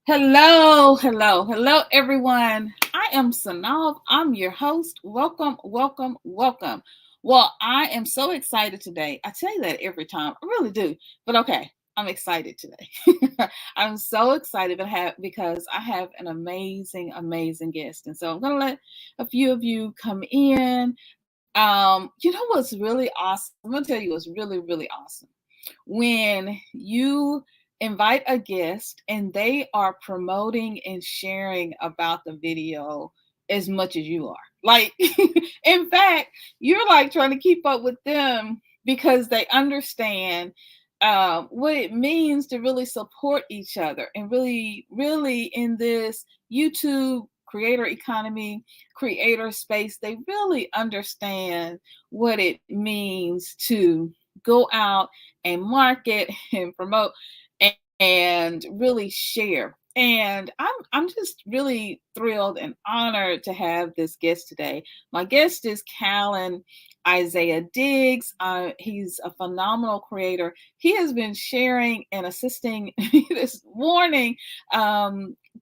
Hello, hello, hello, everyone. I am Synolve. I'm your host. Welcome, welcome, welcome. Well, I am so excited today. I tell you that every time. I really do. But okay, I'm excited today. I'm so excited because I have an amazing, amazing guest. And so I'm going to let a few of you come in. What's really awesome? I'm going to tell you what's really, really awesome when you invite a guest and they are promoting and sharing about the video as much as you are. Like, in fact, you're like trying to keep up with them because they understand what it means to really support each other and really, really in this YouTube creator economy, creator space, they really understand what it means to go out and market and promote and really share. And I'm just really thrilled and honored to have this guest today. My guest is Kallen Isaiah Diggs. He's a phenomenal creator. He has been sharing and assisting this morning,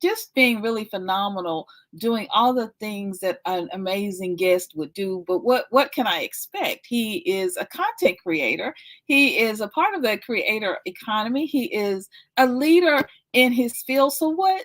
just being really phenomenal, doing all the things that an amazing guest would do. But what can I expect? He is a content creator. He is a part of the creator economy. He is a leader in his field. So what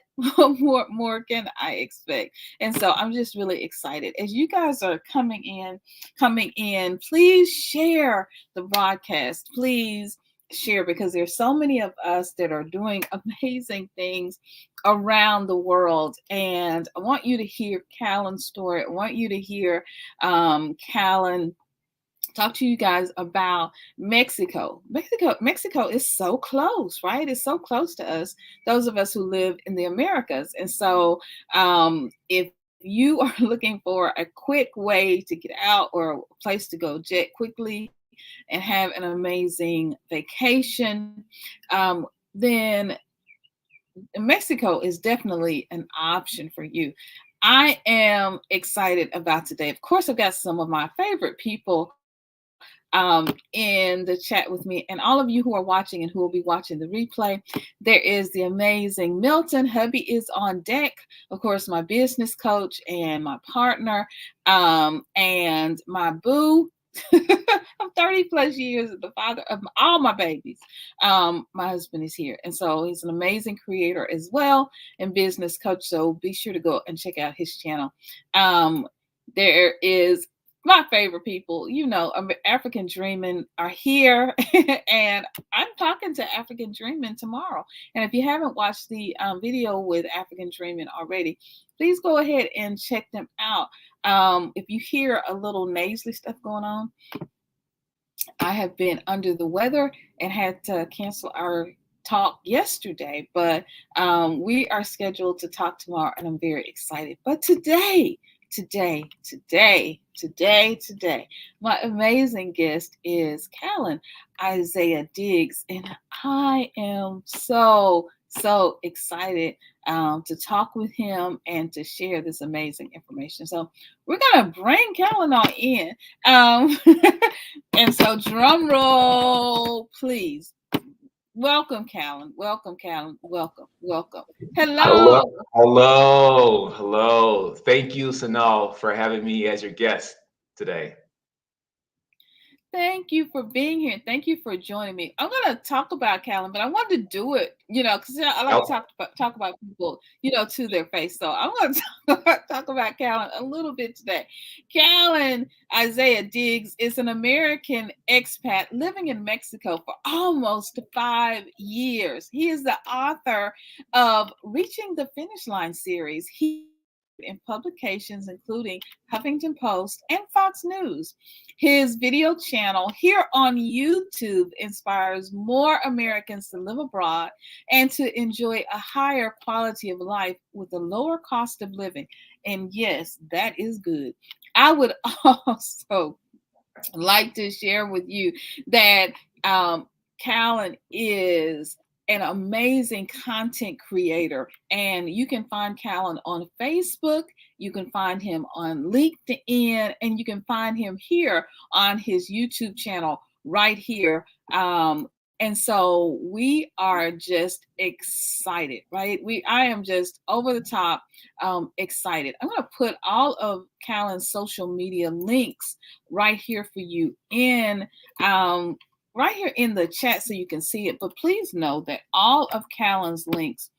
more can I expect? And so I'm just really excited. As you guys are coming in, please share the broadcast. Please share, because there's so many of us that are doing amazing things around the world. And I want you to hear Kallen's story. I want you to hear Kallen talk to you guys about Mexico. Mexico is so close, right? It's so close to us, those of us who live in the Americas. And so if you are looking for a quick way to get out or a place to go jet quickly and have an amazing vacation, then Mexico is definitely an option for you. I am excited about today. Of course, I've got some of my favorite people in the chat with me, and all of you who are watching and who will be watching the replay. There is the amazing Milton. Hubby is on deck. Of course, my business coach and my partner, and my boo. I'm 30 plus years the father of all my babies. My husband is here. And so he's an amazing creator as well and business coach. So be sure to go and check out his channel. There is my favorite people, African Dreaming are here. And I'm talking to African Dreaming tomorrow. And if you haven't watched the video with African Dreaming already, please go ahead and check them out. If you hear a little nasally stuff going on, I have been under the weather and had to cancel our talk yesterday, but we are scheduled to talk tomorrow, and I'm very excited. But today, my amazing guest is Kallen Isaiah Diggs, and I am so excited to talk with him and to share this amazing information. So we're gonna bring Kallen on in, and so drum roll, please. Welcome, Kallen. Welcome, Kallen. Welcome. Hello, Hello. hello. Thank you, Sanal, for having me as your guest today. Thank you for being here. Thank you for joining me. I'm going to talk about Kallen, but I wanted to do it, because I like to Oh, talk about people, to their face. So I'm going to talk about Kallen a little bit today. Kallen Isaiah Diggs is an American expat living in Mexico for almost 5 years. He is the author of Reaching the Finish Line series. He in publications including Huffington Post and Fox News. His video channel here on YouTube inspires more Americans to live abroad and to enjoy a higher quality of life with a lower cost of living. And yes, that is good. I would also like to share with you that Kallen is an amazing content creator, and you can find Kallen on Facebook, you can find him on LinkedIn, and you can find him here on his YouTube channel right here. And so we are just excited, right? I am just over the top excited. I'm going to put all of Kallen's social media links right here for you in right here in the chat so you can see it. But please know that all of Kallen's links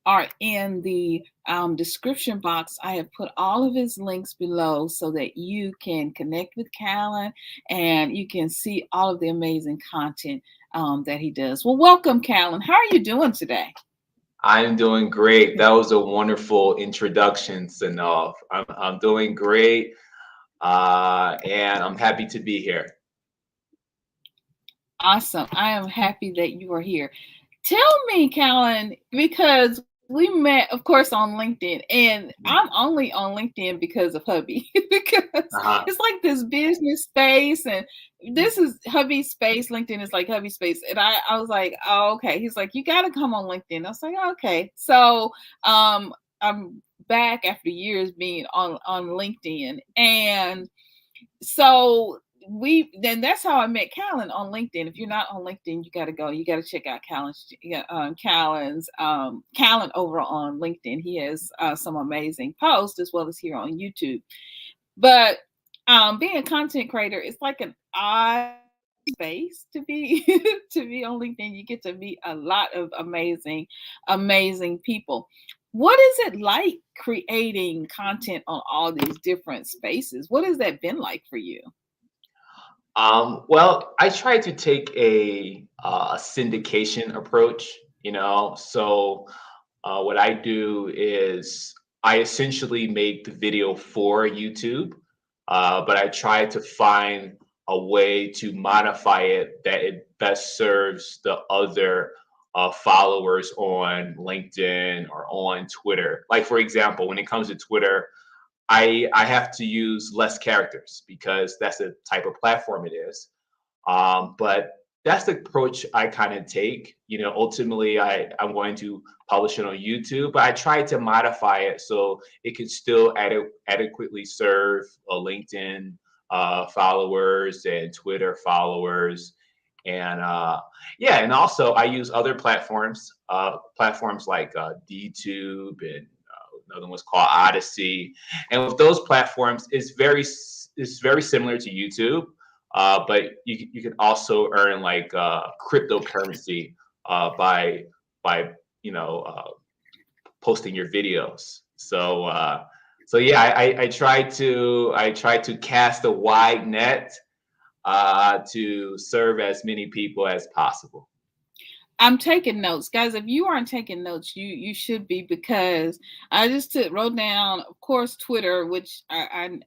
are in the description box. I have put all of his links below so that you can connect with Kallen and you can see all of the amazing content that he does. Well, welcome, Kallen. How are you doing today? I'm doing great. That was a wonderful introduction, Synolve. I'm doing great, and I'm happy to be here. Awesome. I am happy that you are here. Tell me, Kallen, because we met, of course, on LinkedIn, and I'm only on LinkedIn because of hubby, because it's like this business space, and this is hubby space. LinkedIn is like hubby space. And I was like, oh, okay. He's like, you got to come on LinkedIn. I was like, okay. So I'm back after years being on LinkedIn. And so that's how I met Kallen on LinkedIn. If you're not on LinkedIn, you got to go. You got to check out Kallen's Kallen over on LinkedIn. He has some amazing posts as well as here on YouTube. But being a content creator, it's like an odd space to be to be on LinkedIn. You get to meet a lot of amazing people. What is it like creating content on all these different spaces? What has that been like for you? Well, I try to take a syndication approach, So what I do is I essentially make the video for YouTube, but I try to find a way to modify it that it best serves the other followers on LinkedIn or on Twitter. Like, for example, when it comes to Twitter, I have to use less characters because that's the type of platform it is. But that's the approach I kind of take. Ultimately, I'm going to publish it on YouTube, but I try to modify it so it can still adequately serve LinkedIn followers and Twitter followers. And yeah, and also I use other platforms like DTube and another one's called Odyssey. And with those platforms, it's very similar to YouTube. But you can also earn like cryptocurrency by posting your videos. So yeah, I try to cast a wide net to serve as many people as possible. I'm taking notes, guys. If you aren't taking notes, you should be, because I just wrote down, of course, Twitter, which I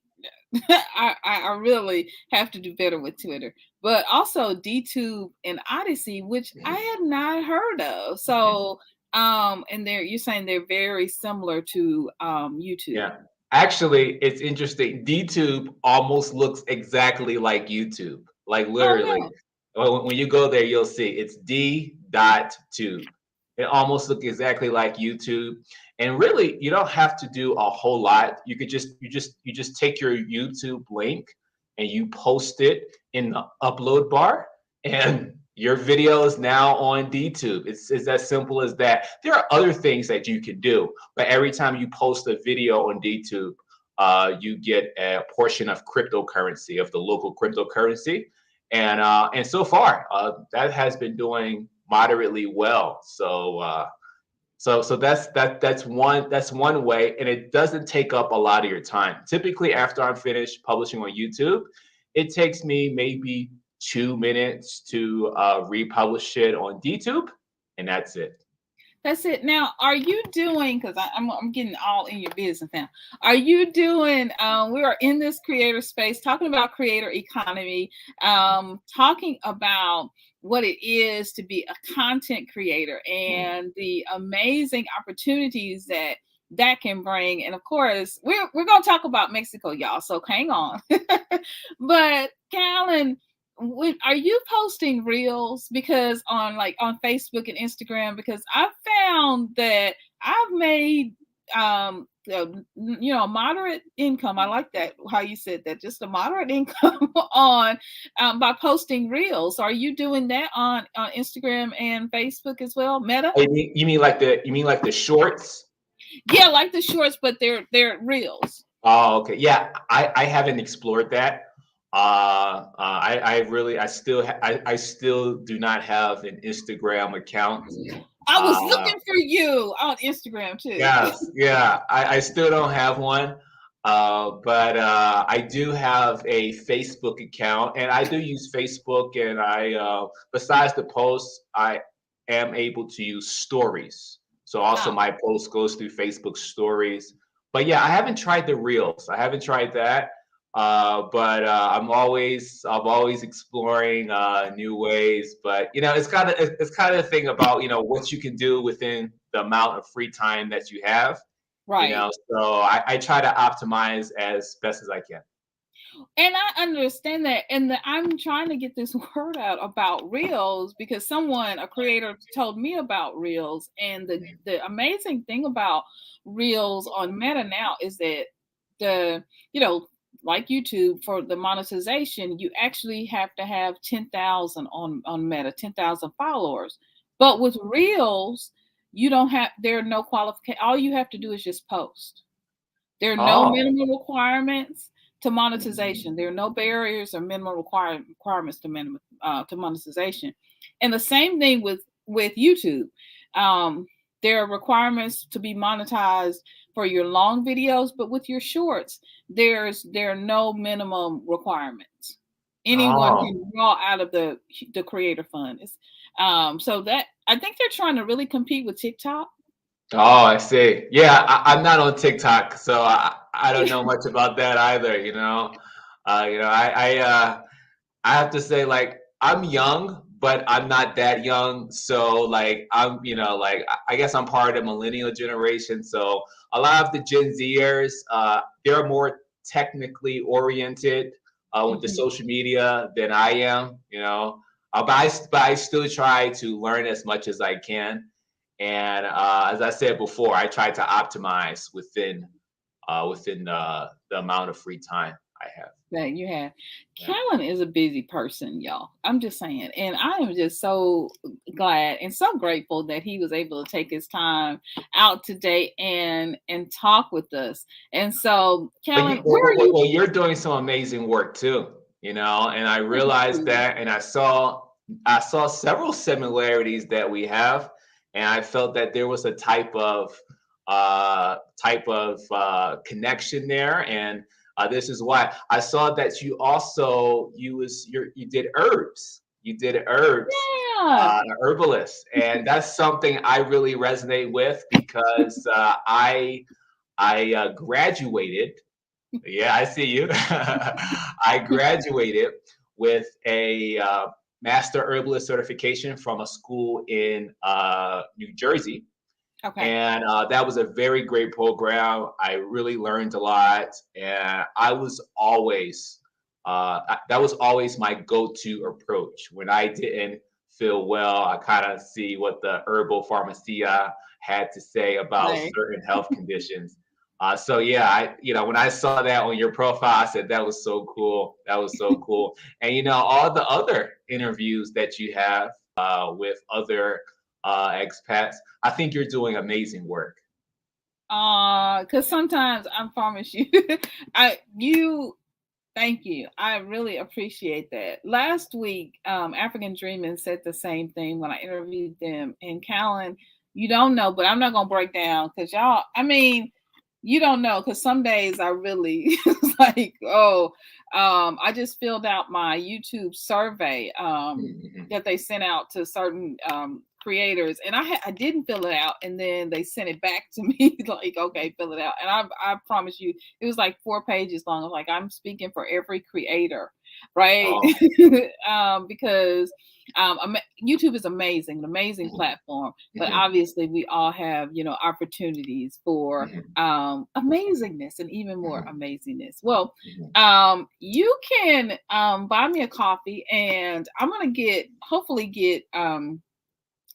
really have to do better with Twitter, but also DTube and Odyssey, which I had not heard of. So, and you're saying they're very similar to YouTube. Yeah, actually, it's interesting. DTube almost looks exactly like YouTube, like literally. Oh, When you go there, you'll see it's D.tube. It almost looks exactly like YouTube. And really, you don't have to do a whole lot. You could just take your YouTube link and you post it in the upload bar, and your video is now on DTube. It's as simple as that. There are other things that you can do, but every time you post a video on DTube, you get a portion of cryptocurrency, of the local cryptocurrency. And so far, that has been doing moderately well. So that's one way, and it doesn't take up a lot of your time. Typically, after I'm finished publishing on YouTube, it takes me maybe 2 minutes to republish it on DTube, and that's it. that's it. Now, are you doing, because I'm getting all in your business now. Are you doing, we are in this creator space talking about creator economy, talking about what it is to be a content creator and the amazing opportunities that can bring. And of course, we're going to talk about Mexico, y'all. So hang on. But Kallen, are you posting reels because on Facebook and Instagram? Because I found that I've made moderate income. I like that how you said that, just a moderate income on by posting reels. Are you doing that on Instagram and Facebook as well, Meta? Oh, you mean like the shorts? Yeah, like the shorts, but they're reels. Oh, okay. Yeah, I haven't explored that. I still do not have an Instagram account. I was Uh, looking for you on Instagram too. yes, yeah, I still don't have one. But I do have a Facebook account, and I do use Facebook. And besides the posts, I am able to use stories. So also Oh, my post goes through Facebook stories. But yeah, I haven't tried the reels. I haven't tried that. But I'm always exploring new ways. But it's kind of the thing about what you can do within the amount of free time that you have. right. So I try to optimize as best as I can. And I understand that. And I'm trying to get this word out about reels because a creator, told me about reels. And the amazing thing about reels on Meta now is that the, you know, like YouTube for the monetization, you actually have to have 10,000 on Meta, 10,000 followers. But with reels, you don't have, there are no qualification. All you have to do is just post. There are no Oh. minimum requirements to monetization. There are no barriers or minimum requirements to monetization. And the same thing with YouTube. Um, there are requirements to be monetized for your long videos, but with your shorts, there are no minimum requirements. Anyone Oh. can draw out of the creator fund. So that I think they're trying to really compete with TikTok. Oh, I see. Yeah, I'm not on TikTok, so I don't know much about that either. I have to say, like, I'm young, but I'm not that young. So, like, I guess I'm part of the millennial generation. So, a lot of the Gen Zers, they're more technically oriented with the Mhm. social media than I am. But I still try to learn as much as I can. And as I said before, I try to optimize within the amount of free time I have. That you have. Yeah. Kallen is a busy person, y'all. I'm just saying. And I am just so glad and so grateful that he was able to take his time out today and talk with us. And so, But Kallen, where are you? you're doing some amazing work too, and I Thank realized you. that, and I saw several similarities that we have, and I felt that there was a connection there, and this is why I saw that you did herbs, Yeah. herbalist, and that's something I really resonate with because I graduated. Yeah, I see you. I graduated with a master herbalist certification from a school in New Jersey. Okay. And that was a very great program. I really learned a lot. And that was always my go to approach. When I didn't feel well, I kind of see what the herbal pharmacia had to say about Right. certain health conditions. So yeah, when I saw that on your profile, I said that was so cool. That was so cool. And all the other interviews that you have with other expats, I think you're doing amazing work. Because sometimes I promise you, you thank you. I really appreciate that. Last week, African Dreaming said the same thing when I interviewed them. And Callan, you don't know, but I'm not gonna break down because y'all. I mean, you don't know because some days I really it's like, oh, I just filled out my YouTube survey Mhm. that they sent out to certain creators, and I didn't fill it out, and then they sent it back to me like, okay, fill it out, and I promise you, it was like 4 pages long. I was like, I'm speaking for every creator, right? Oh. Because YouTube is amazing, an amazing Mhm. platform, but Mhm. obviously we all have opportunities for Mhm. amazingness and even more Mhm. amazingness. Well, Mhm. you can buy me a coffee, and I'm gonna hopefully get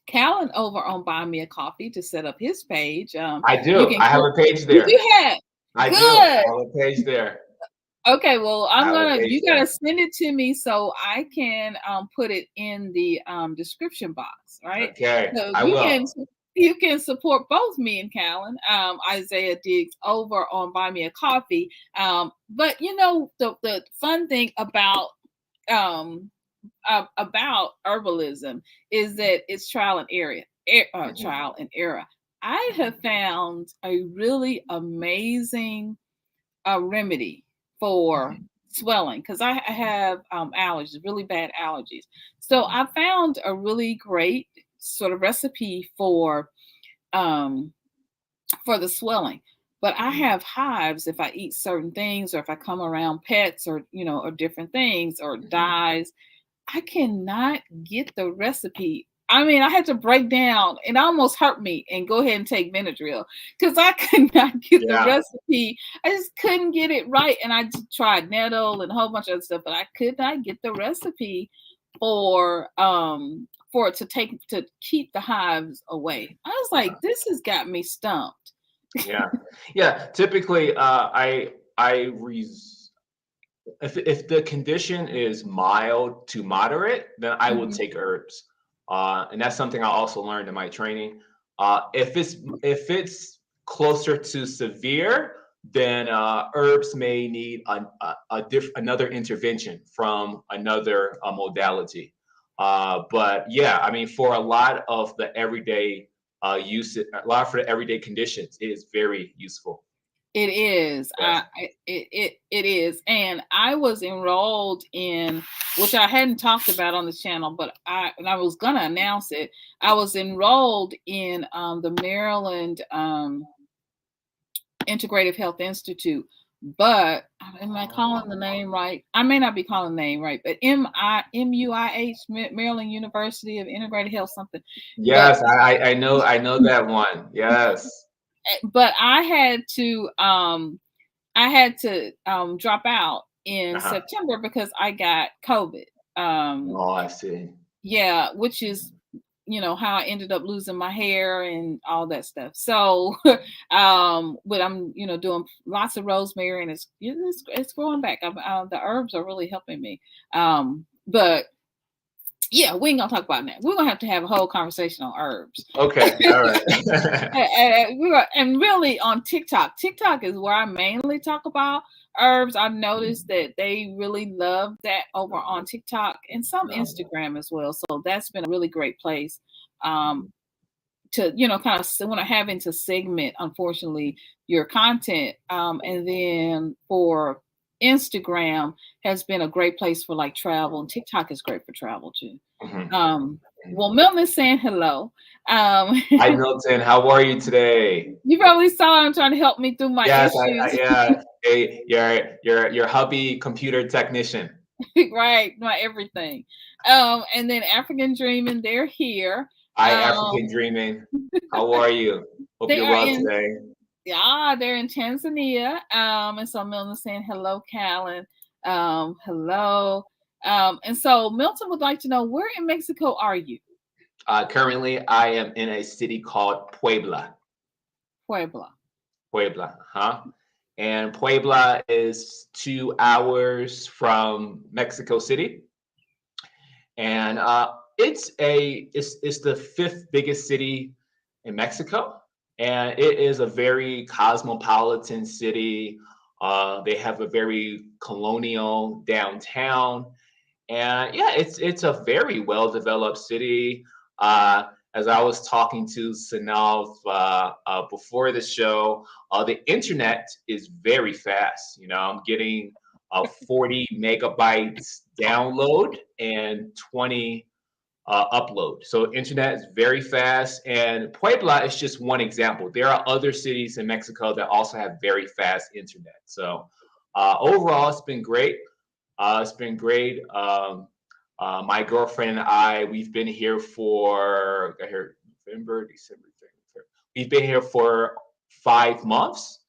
Kallen over on Buy Me a Coffee to set up his page. I You do. can I have click. a page You there. do have I do. good. I have a page there. Okay, well, I have a page you gotta there. send it to me so I can put it in the description box, right? Okay, So I will. you can support both me and Kallen, Isaiah Diggs over on Buy Me a Coffee. But you know the fun thing um about herbalism is that it's trial and Mhm, trial and error. I have found a really amazing remedy for mhm, swelling because I have allergies, really bad allergies. So mhm, I found a really great sort of recipe um, for the swelling. But I mhm, have hives if I eat certain things or if I come around pets or or different things or mhm. dyes. I cannot get the recipe. I mean, I had to break down. It almost hurt me and go ahead and take Benadryl because I could not get the Yeah. recipe. I just couldn't get it right. And I just tried nettle and a whole bunch of other stuff, but I could not get the recipe for it to keep the hives away. I was like, this has got me stumped. Yeah. Yeah. Typically, I if the condition is mild to moderate, then I will Mhm. take herbs. And that's something I also learned in my training. If it's closer to severe, then herbs may need another intervention from another modality. But yeah, I mean, for a lot of the everyday use, a lot for the everyday conditions, it is very useful. It is. Yes. It is. And I was enrolled in, which I hadn't talked about on the channel, but I was gonna announce it. I was enrolled in the Maryland Integrative Health Institute. But am I calling the Oh. name right? I may not be calling the name right, but MUIH Maryland University of Integrated Health something. But Yes, I know that one. Yes. but I had to drop out in Uh-huh. September because I got COVID. Oh, I see. Yeah, which is how I ended up losing my hair and all that stuff. So, but I'm doing lots of rosemary and it's growing back. The herbs are really helping me. But yeah, we ain't gonna talk about that. We're gonna have to have a whole conversation on herbs. Okay, all right. And really on TikTok. TikTok is where I mainly talk about herbs. I've noticed that they really love that over on TikTok and some No. Instagram as well. So that's been a really great place um, Mhm. to kind of when I having to segment, unfortunately, your content. And then for Instagram has been a great place for like travel, and TikTok is great for travel too. Mhm. Um, Mhm. well, Milton is saying hello. Hi, Milton. How are you today? You probably saw him trying to help me through my Yes, issues, yeah. Hey, your hubby computer technician. right? My everything. And then African Dreaming, they're here. Hi, Um, African Dreaming. How are you? Hope they you're are well in, today. yeah, they're in Tanzania. And so Milton's saying hello, Callan. Hello. And so Milton would like to know, where in Mexico are you? Currently, I am in a city called Puebla. Puebla. Puebla, huh? And Puebla is 2 hours from Mexico City, and it's the fifth biggest city in Mexico, and it is a very cosmopolitan city. They have a very colonial downtown, and yeah, it's a very well developed city. Uh, as I was talking to Synolve before the show, the internet is very fast. You know, I'm getting 40 megabytes download and 20 upload. So internet is very fast, and Puebla is just one example. There are other cities in Mexico that also have very fast internet. So overall, it's been great. It's been great. My girlfriend and I, we've been here for got here November, December, January. We've been here for 5 months.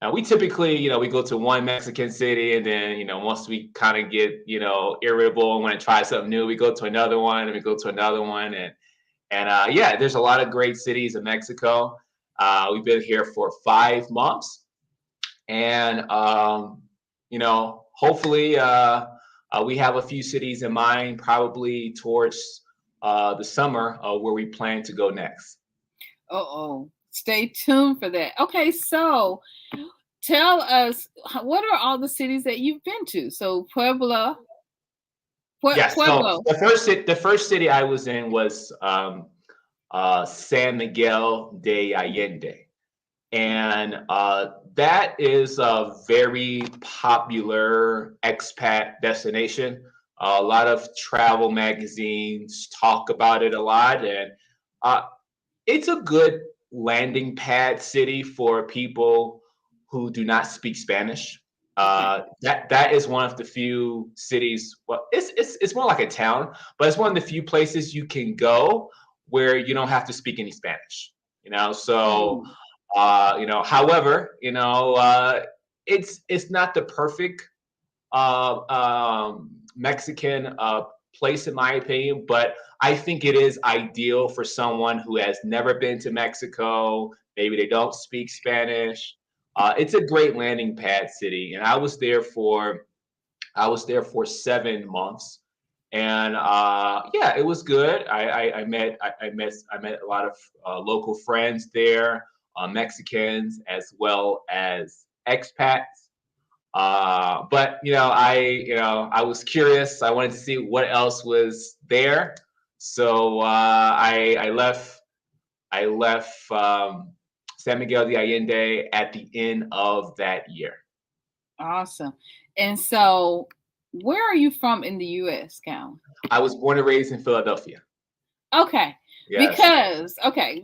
And we typically, we go to one Mexican city, and then, once we kind of get, irritable and want to try something new, we go to another one, and we go to another one, And yeah, there's a lot of great cities in Mexico. We've been here for 5 months, and hopefully we have a few cities in mind, probably towards the summer, where we plan to go next. Oh, stay tuned for that. Okay, so tell us, what are all the cities that you've been to? So Yes. So Pueblo. the first city I was in was San Miguel de Allende. And that is a very popular expat destination. A lot of travel magazines talk about it a lot, and uh, it's a good landing pad city for people who do not speak Spanish. Okay. That is one of the few cities. Well, it's more like a town, but it's one of the few places you can go where you don't have to speak any Spanish. So Mm. however, it's not the perfect Mexican place in my opinion, but I think it is ideal for someone who has never been to Mexico. Maybe they don't speak Spanish. It's a great landing pad city, and I was there for 7 months, and yeah, it was good. I met a lot of local friends there, Mexicans as well as expats. But I was curious. I wanted to see what else was there, so I left San Miguel de Allende at the end of that year. Awesome. And so, where are you from in the U.S., Cal? I was born and raised in Philadelphia. Okay. Yes.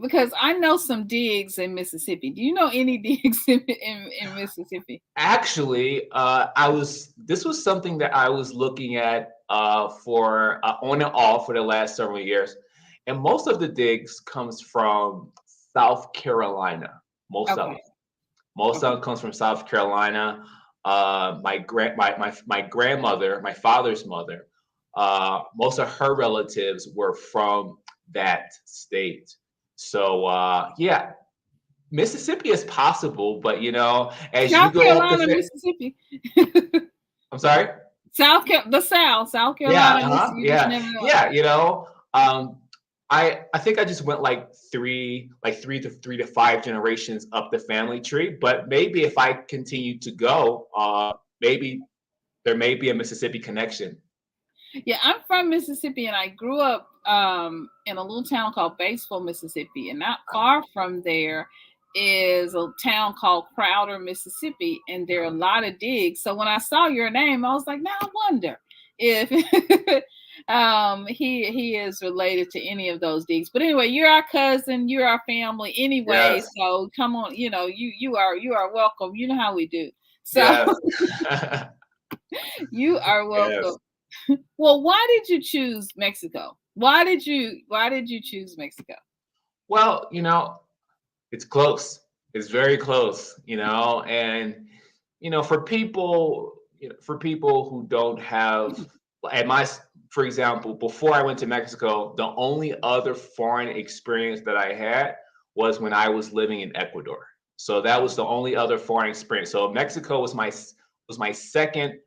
Because I know some digs in Mississippi. Do you know any digs in Mississippi? Actually, this was something that I was looking at for on and off for the last several years, and most of the digs comes from South Carolina. Most of Okay. it. Most of Okay. it comes from South Carolina. My grandmother, my father's mother, most of her relatives were from that state. So yeah, Mississippi is possible, but as you South go up Carolina, Mississippi. I'm sorry. South Yeah, Carolina, Mississippi. You just yeah, never know. yeah. I think I just went like three to five generations up the family tree. But maybe if I continue to go, maybe there may be a Mississippi connection. Yeah, I'm from Mississippi, and I grew up in a little town called Batesville, Mississippi, and not far from there is a town called Crowder, Mississippi, and there are a lot of digs. So when I saw your name, I was like, now I wonder if he is related to any of those digs. But anyway, you're our cousin, you're our family anyway. Yes, So come on, you are welcome. You know how we do. So yes, you are welcome. yes. Well, why did you choose Mexico? Why did you choose Mexico? Well, it's close. It's very close, and for people who don't have at my for example, before I went to Mexico, the only other foreign experience that I had was when I was living in Ecuador. So that was the only other foreign experience. So Mexico was my second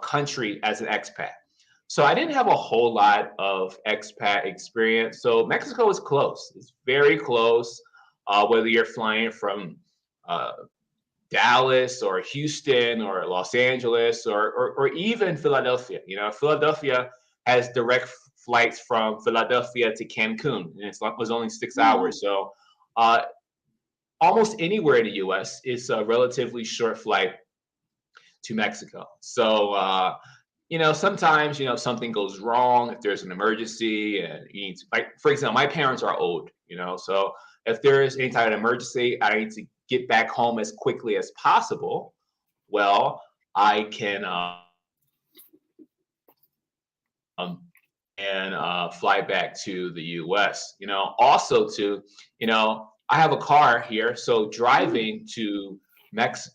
country as an expat. So I didn't have a whole lot of expat experience. So Mexico is close. It's very close. Whether you're flying from uh, Dallas or Houston or Los Angeles or even Philadelphia. Philadelphia has direct flights from Philadelphia to Cancun, and it was only 6 hours. So uh, almost anywhere in the U.S. is a relatively short flight to Mexico. So sometimes something goes wrong, if there's an emergency, and you need to, like, for example, my parents are old, so if there is any type of emergency, I need to get back home as quickly as possible. Well, I can and fly back to the U.S. Also, to I have a car here, so driving to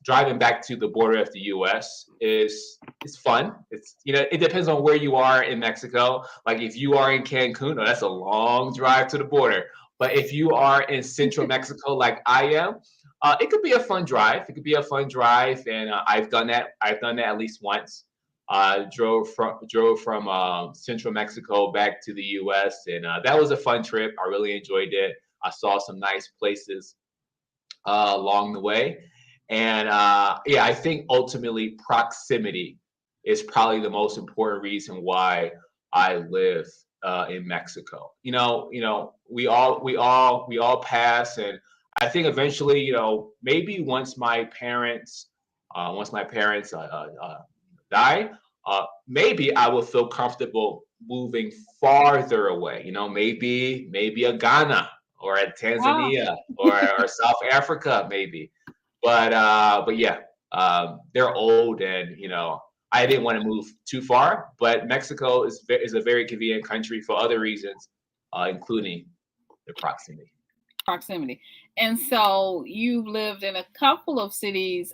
driving back to the border of the U.S. is fun. It's it depends on where you are in Mexico. Like if you are in Cancun, oh, that's a long drive to the border. But if you are in central Mexico, like I am, it could be a fun drive. It could be a fun drive, and I've done that. I've done that at least once. Drove from central Mexico back to the U.S. and that was a fun trip. I really enjoyed it. I saw some nice places along the way. And yeah, I think ultimately proximity is probably the most important reason why I live in Mexico. We all pass, and I think eventually, maybe once my parents die, maybe I will feel comfortable moving farther away. Maybe a Ghana or a Wow. Tanzania or South Africa, maybe. But yeah, they're old, and I didn't want to move too far. But Mexico is a very convenient country for other reasons, including the proximity. Proximity. And so you've lived in a couple of cities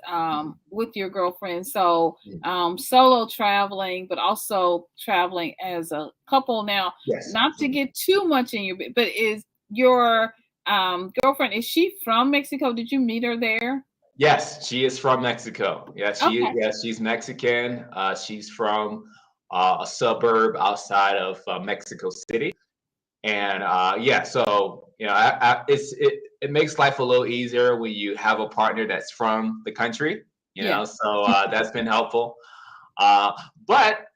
with your girlfriend. So solo traveling, but also traveling as a couple. Now, Yes. not to get too much in but is your girlfriend, is she from Mexico? Did you meet her there? Yes, she is from Mexico. Okay. She's Mexican. She's from a suburb outside of Mexico City. And yeah, so it makes life a little easier when you have a partner that's from the country. Yeah. So that's been helpful. Uh, but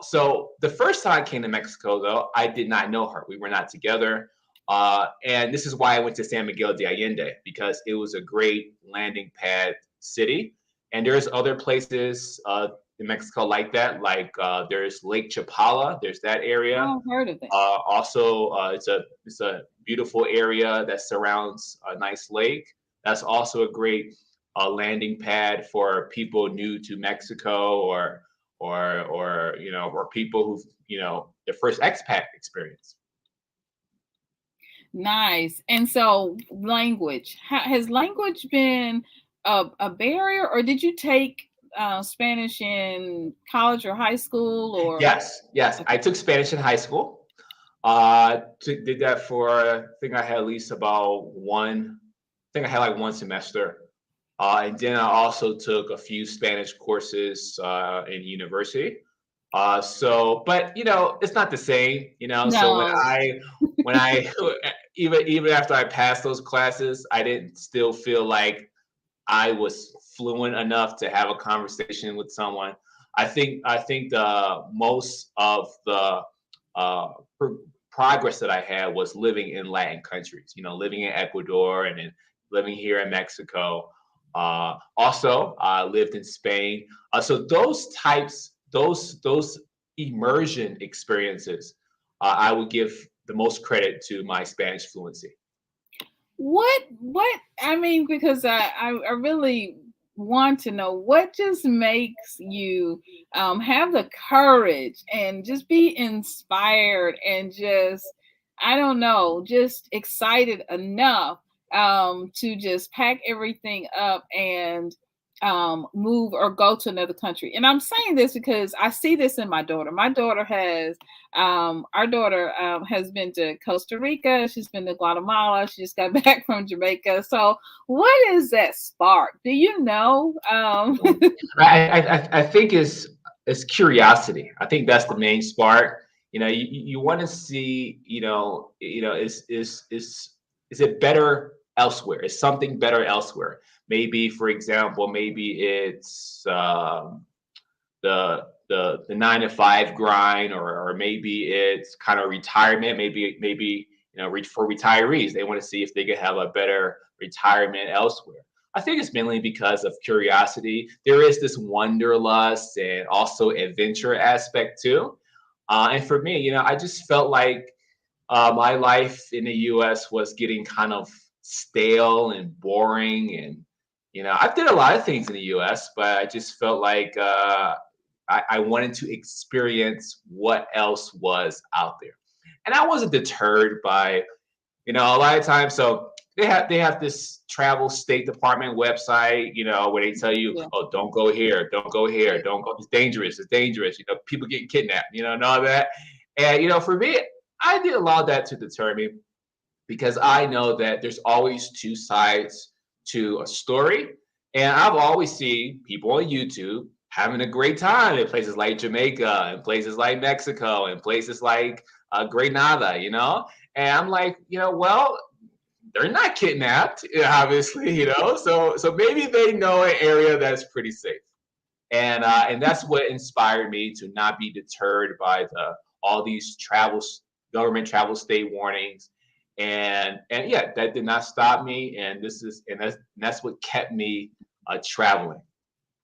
so the first time I came to Mexico, though, I did not know her. We were not together. And this is why I went to San Miguel de Allende, because it was a great landing pad city. And there's other places in Mexico like that. Like there's Lake Chapala. There's that area. I've heard of it. Also, it's a beautiful area that surrounds a nice lake. That's also a great landing pad for people new to Mexico, or people who've their first expat experience. Nice. And so language, has language been a barrier, or did you take Spanish in college or high school or? Yes. I took Spanish in high school. Did that for I think I had at least about one. I think I had like one semester. And then I also took a few Spanish courses in university. But it's not the same. So No. when I even after I passed those classes, I didn't still feel like I was fluent enough to have a conversation with someone. I think the most of the uh, progress that I had was living in Latin countries. Living in Ecuador and then living here in Mexico. Also, I lived in Spain. So those immersion experiences, I would give the most credit to my Spanish fluency. What I mean, because I really want to know what just makes you have the courage and just be inspired and just, I don't know, just excited enough to just pack everything up and move or go to another country. And I'm saying this because I see this in my daughter. My daughter has our daughter has been to Costa Rica. She's been to Guatemala. She just got back from Jamaica. So what is that spark? Do you know? I think it's curiosity. I think that's the main spark. You want to see, is it better elsewhere? Is something better elsewhere? Maybe, for example, maybe it's the 9 to 5 grind, or maybe it's kind of retirement. Maybe for retirees, they want to see if they could have a better retirement elsewhere. I think it's mainly because of curiosity. There is this wanderlust and also adventure aspect too. And for me, I just felt like my life in the U.S. was getting kind of stale and boring, and I did a lot of things in the U.S., but I just felt like I wanted to experience what else was out there, and I wasn't deterred by a lot of times. So they have this travel State Department website, where they tell you, Yeah. oh, don't go here, don't go here, don't go. It's dangerous. It's dangerous. People getting kidnapped. And all that. And for me, I did allow that to deter me because I know that there's always two sides to a story. And I've always seen people on YouTube having a great time in places like Jamaica and places like Mexico and places like Grenada. And I'm like, well, they're not kidnapped, obviously, so maybe they know an area that's pretty safe. And that's what inspired me to not be deterred by all these government travel state warnings. And yeah, that did not stop me. And that's what kept me traveling.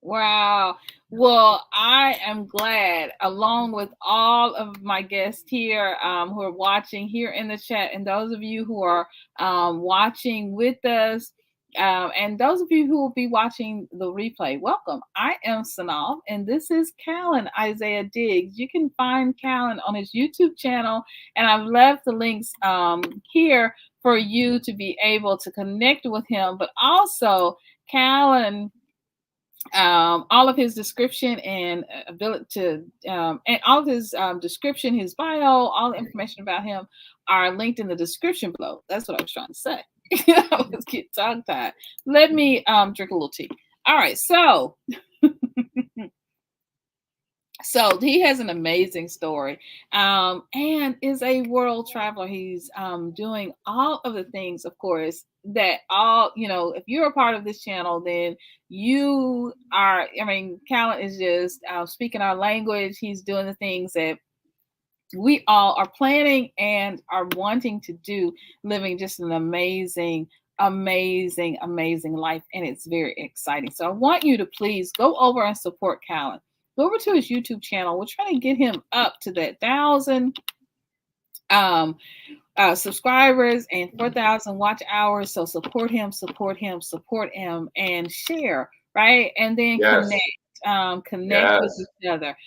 Wow. Well, I am glad, along with all of my guests here who are watching here in the chat, and those of you who are watching with us, and those of you who will be watching the replay, welcome. I am Synolve, and this is Kallen Isaiah Diggs. You can find Kallen on his YouTube channel, and I've left the links here for you to be able to connect with him. But also, Kallen, all of his description and ability to and all of his description, his bio, all the information about him are linked in the description below. That's what I was trying to say. I was getting tongue tied. Let me drink a little tea. All right, so he has an amazing story and is a world traveler. He's doing all of the things, of course, that all, if you're a part of this channel, then you are, Kallen is just speaking our language. He's doing the things that we all are planning and are wanting to do, living just an amazing life. And it's very exciting. So I want you to please go over and support Kallen. Go over to his YouTube channel. We're trying to get him up to that 1,000 subscribers and 4,000 watch hours. So support him, and share, right? And then Yes. connect with Yes. each other,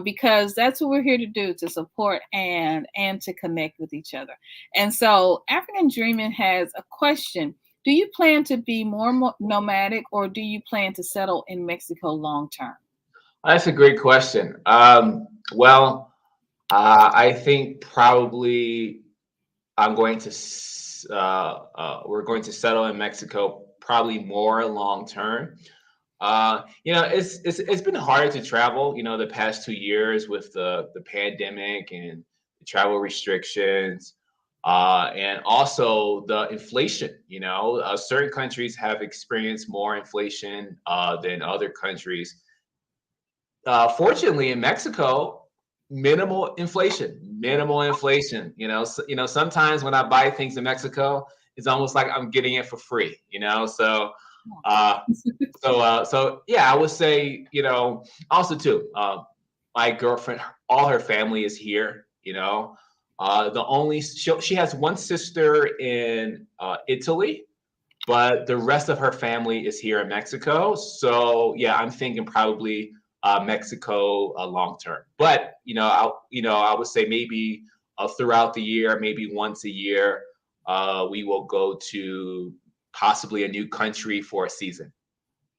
because that's what we're here to do, to support and to connect with each other. And so African Dreaming has a question. Do you plan to be more nomadic, or do you plan to settle in Mexico long term? That's a great question. Well, I think probably I'm going to we're going to settle in Mexico probably more long term. It's been harder to travel, the past 2 years with the pandemic and the travel restrictions, and also the inflation. Certain countries have experienced more inflation than other countries. Fortunately, in Mexico, minimal inflation. Sometimes when I buy things in Mexico, it's almost like I'm getting it for free. Uh, so yeah, I would say, also too, my girlfriend, all her family is here. She has one sister in Italy, but the rest of her family is here in Mexico. So yeah, I'm thinking probably Mexico long term. But I would say maybe throughout the year, maybe once a year, we will go to possibly a new country for a season.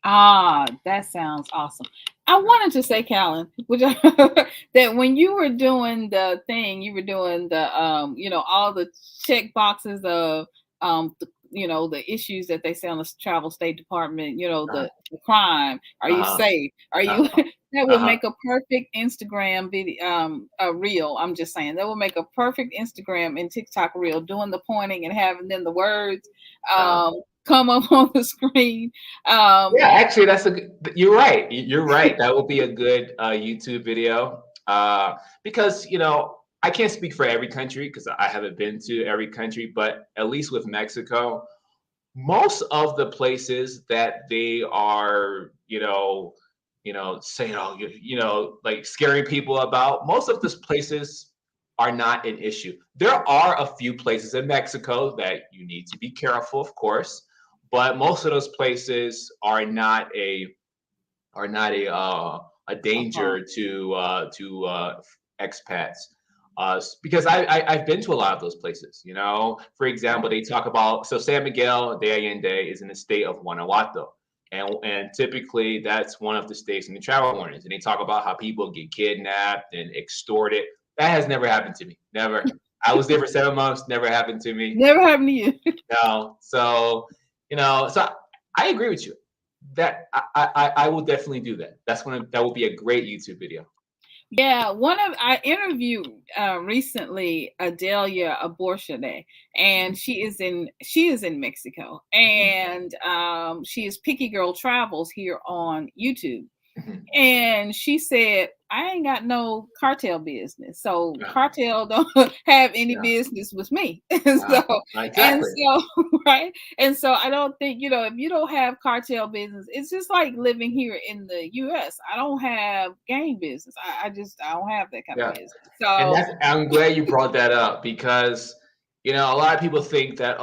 Ah, that sounds awesome. I wanted to say, Kallen, that when you were doing the thing, you were doing the all the check boxes of the issues that they say on the travel State Department, the crime. Are you Uh-huh. safe? Are you Uh-huh. that would Uh-huh. make a perfect Instagram video, a reel. I'm just saying that would make a perfect Instagram and TikTok reel, doing the pointing and having then the words Uh-huh. come up on the screen. Yeah, actually, you're right. You're right. That would be a good YouTube video. Because, I can't speak for every country because I haven't been to every country, but at least with Mexico, most of the places that they are, saying, oh, like scaring people about, most of these places are not an issue. There are a few places in Mexico that you need to be careful, of course, but most of those places are not a Uh-huh. danger to expats. Because I've been to a lot of those places. You know, for example, they talk about San Miguel de Allende is in the state of Guanajuato. And typically that's one of the states in the travel warnings. And they talk about how people get kidnapped and extorted. That has never happened to me. Never. I was there for 7 months. Never happened to me. Never happened to you. No. So, so I agree with you. That I will definitely do that. That will be a great YouTube video. Yeah, I interviewed recently Adelia Abortione, and she is in Mexico, and she is Picky Girl Travels here on YouTube. And she said, I ain't got no cartel business. So cartel don't have any business with me. Right. And so I don't think, if you don't have cartel business, it's just like living here in the US. I don't have gang business. I don't have that kind of business. So I'm glad you brought that up because, a lot of people think that,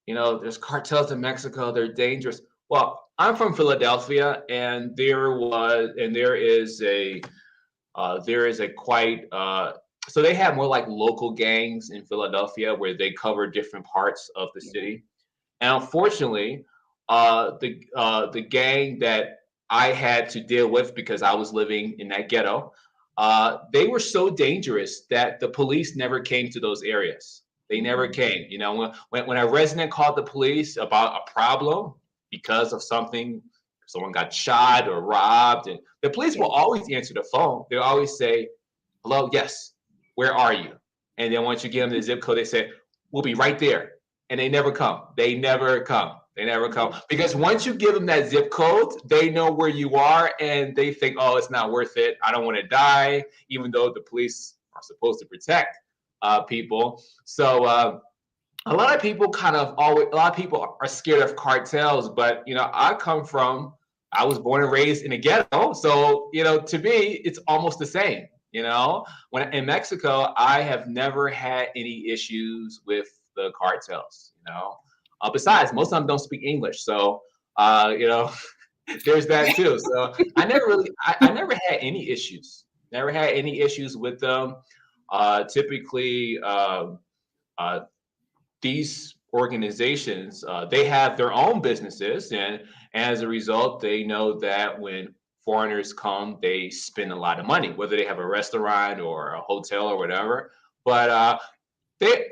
there's cartels in Mexico, they're dangerous. Well, I'm from Philadelphia, and there is a quite so they have more like local gangs in Philadelphia where they cover different parts of the city. And unfortunately, the gang that I had to deal with because I was living in that ghetto, they were so dangerous that the police never came to those areas. They never came. When a resident called the police about a problem, because of something, someone got shot or robbed, and the police will always answer the phone. They'll always say, hello, yes, where are you? And then once you give them the zip code, they say, we'll be right there. And they never come. They never come. Because once you give them that zip code, they know where you are, and they think, oh, it's not worth it. I don't want to die, even though the police are supposed to protect people. So a lot of people are scared of cartels, but I was born and raised in a ghetto, so to me it's almost the same. When in Mexico, I have never had any issues with the cartels. Besides, most of them don't speak English, so there's that too. So I never had any issues. Never had any issues with them. Typically. These organizations, they have their own businesses, and as a result, they know that when foreigners come, they spend a lot of money, whether they have a restaurant or a hotel or whatever. But they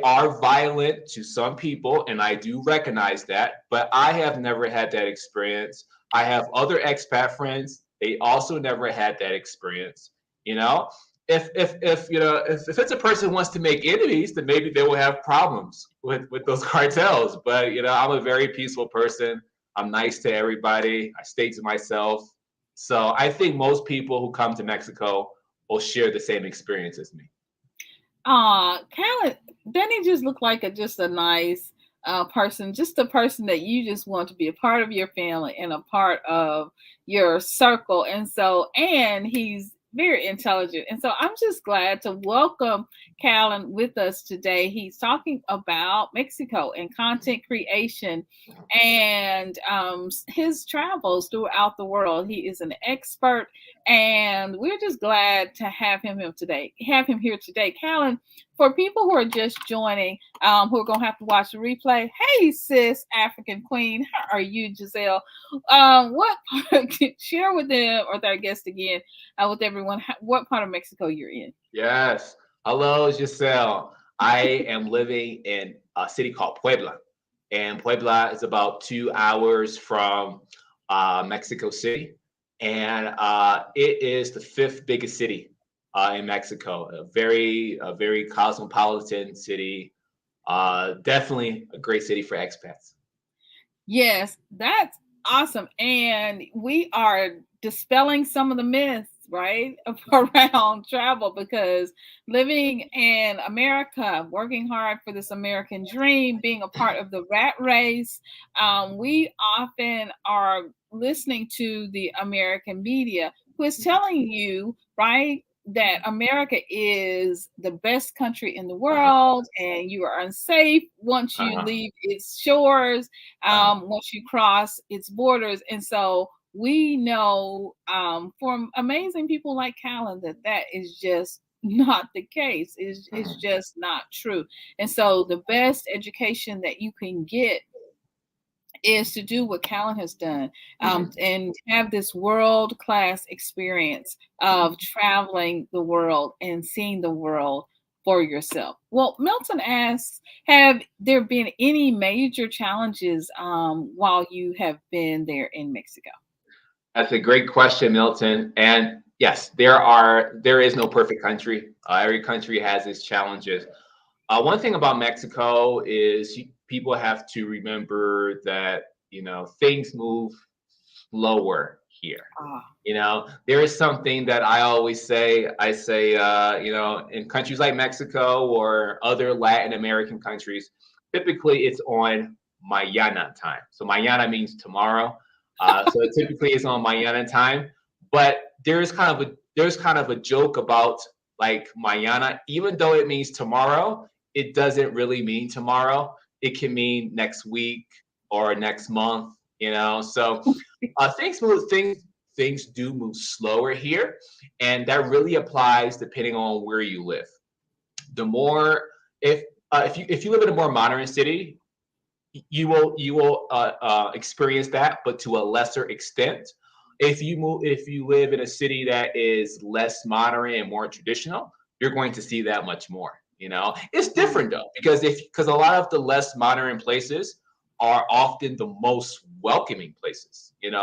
are violent to some people, and I do recognize that. But I have never had that experience. I have other expat friends; they also never had that experience. If it's a person who wants to make enemies, then maybe they will have problems with those cartels. But I'm a very peaceful person. I'm nice to everybody. I stay to myself. So I think most people who come to Mexico will share the same experience as me. Kallen, doesn't he just look like just a nice person, just a person that you just want to be a part of your family and a part of your circle. And he's very intelligent. And so I'm just glad to welcome Kallen with us today. He's talking about Mexico and content creation and his travels throughout the world. He is an expert, and we're just glad to have him here today. Kallen, for people who are just joining, who are going to have to watch the replay, hey, sis, African queen, how are you, Giselle? Share with them, or their guest again, with everyone, what part of Mexico you're in. Yes. Hello, Giselle. I am living in a city called Puebla. And Puebla is about 2 hours from Mexico City. And it is the 5th biggest city in Mexico. A very cosmopolitan city. Definitely a great city for expats. Yes, that's awesome. And we are dispelling some of the myths, right, around travel, because living in America, working hard for this American dream, being a part of the rat race, we often are listening to the American media who is telling you, right, that America is the best country in the world, and you are unsafe once you leave its shores, once you cross its borders. And so we know from amazing people like Kallen that is just not the case. It's just not true. And so the best education that you can get is to do what Kallen has done, and have this world-class experience of traveling the world and seeing the world for yourself. Well, Milton asks, have there been any major challenges while you have been there in Mexico? That's a great question, Milton. And yes, there is no perfect country. Every country has its challenges. One thing about Mexico is people have to remember that things move slower here. Ah, There is something that I always say. I say, in countries like Mexico or other Latin American countries, typically it's on mañana time. So mañana means tomorrow. So it typically is on mañana time. But there's kind of a joke about like mañana, even though it means tomorrow, it doesn't really mean tomorrow. It can mean next week or next month. So things do move slower here, and that really applies depending on where you live. The more if you live in a more modern city, you will experience that, but to a lesser extent. If you live in a city that is less modern and more traditional, you're going to see that much more. It's different though, because a lot of the less modern places are often the most welcoming places. It's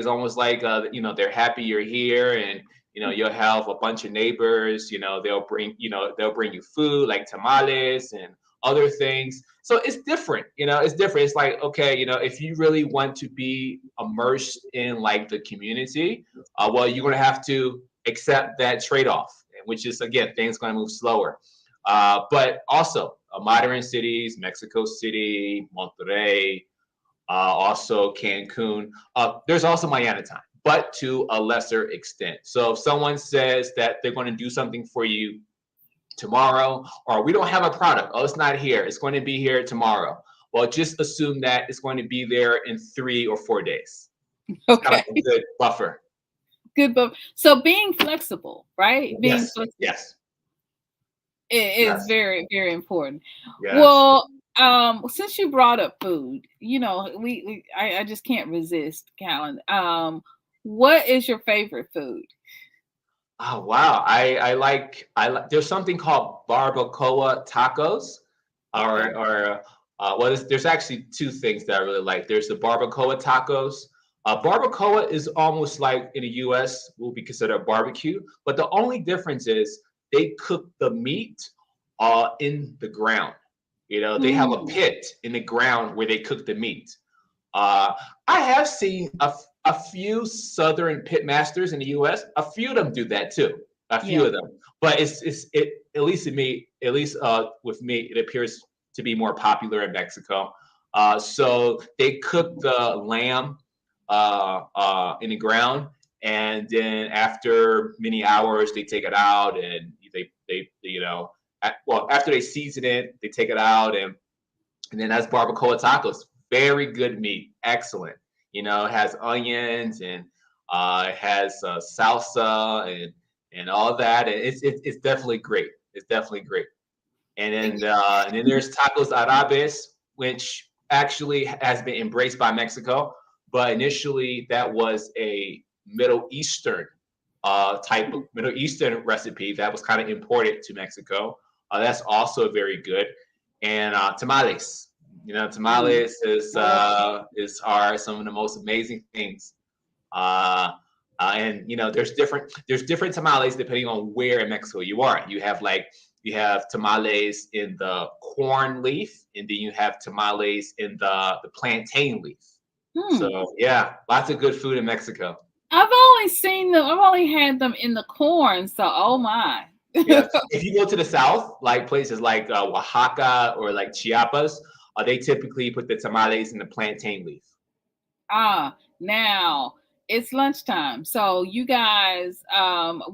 almost like they're happy you're here, and you'll have a bunch of neighbors. They'll bring you food like tamales and other things. So it's different. It's different. It's like, okay, if you really want to be immersed in like the community, well, you're going to have to accept that trade-off, which is, again, things going to move slower. But also modern cities, Mexico City, Monterrey, also Cancun. There's also Miami time, but to a lesser extent. So if someone says that they're going to do something for you tomorrow, or we don't have a product, oh, it's not here, it's going to be here tomorrow. Well, just assume that it's going to be there in 3 or 4 days. It's kind of okay. a good buffer. Good, but so being flexible, right? Being Yes, flexible yes, is yes, very, very important. yes. Well, since you brought up food, I just can't resist, Callan. What is your favorite food? Oh wow, I like. There's something called barbacoa tacos, Okay. well, there's actually two things that I really like. There's the barbacoa tacos. Barbacoa is almost like in the U.S. will be considered a barbecue, but the only difference is they cook the meat in the ground. They have a Mm, pit in the ground where they cook the meat. Uh, I have seen a few Southern pit masters in the U.S. A few of them do that too. A few yeah. of them, but at least with me, it appears to be more popular in Mexico. So they cook the lamb in the ground, and then after many hours, they take it out, and after they season it, they take it out, and then that's barbacoa tacos. Very good meat, excellent. It has onions, and it has salsa and all that. And it's definitely great. It's definitely great. And then there's tacos árabes, which actually has been embraced by Mexico, but initially that was a type of Middle Eastern recipe that was kind of imported to Mexico. That's also very good. And tamales. Mm, Tamales is I love are some of the most amazing things. And there's different tamales depending on where in Mexico you are. You have tamales in the corn leaf, and then you have tamales in the plantain leaf. Hmm. So yeah, lots of good food in Mexico. I've only seen them. I've only had them in the corn. So, oh my. Yeah, if you go to the south, like places like Oaxaca or like Chiapas, they typically put the tamales in the plantain leaf. Now It's lunchtime. So you guys,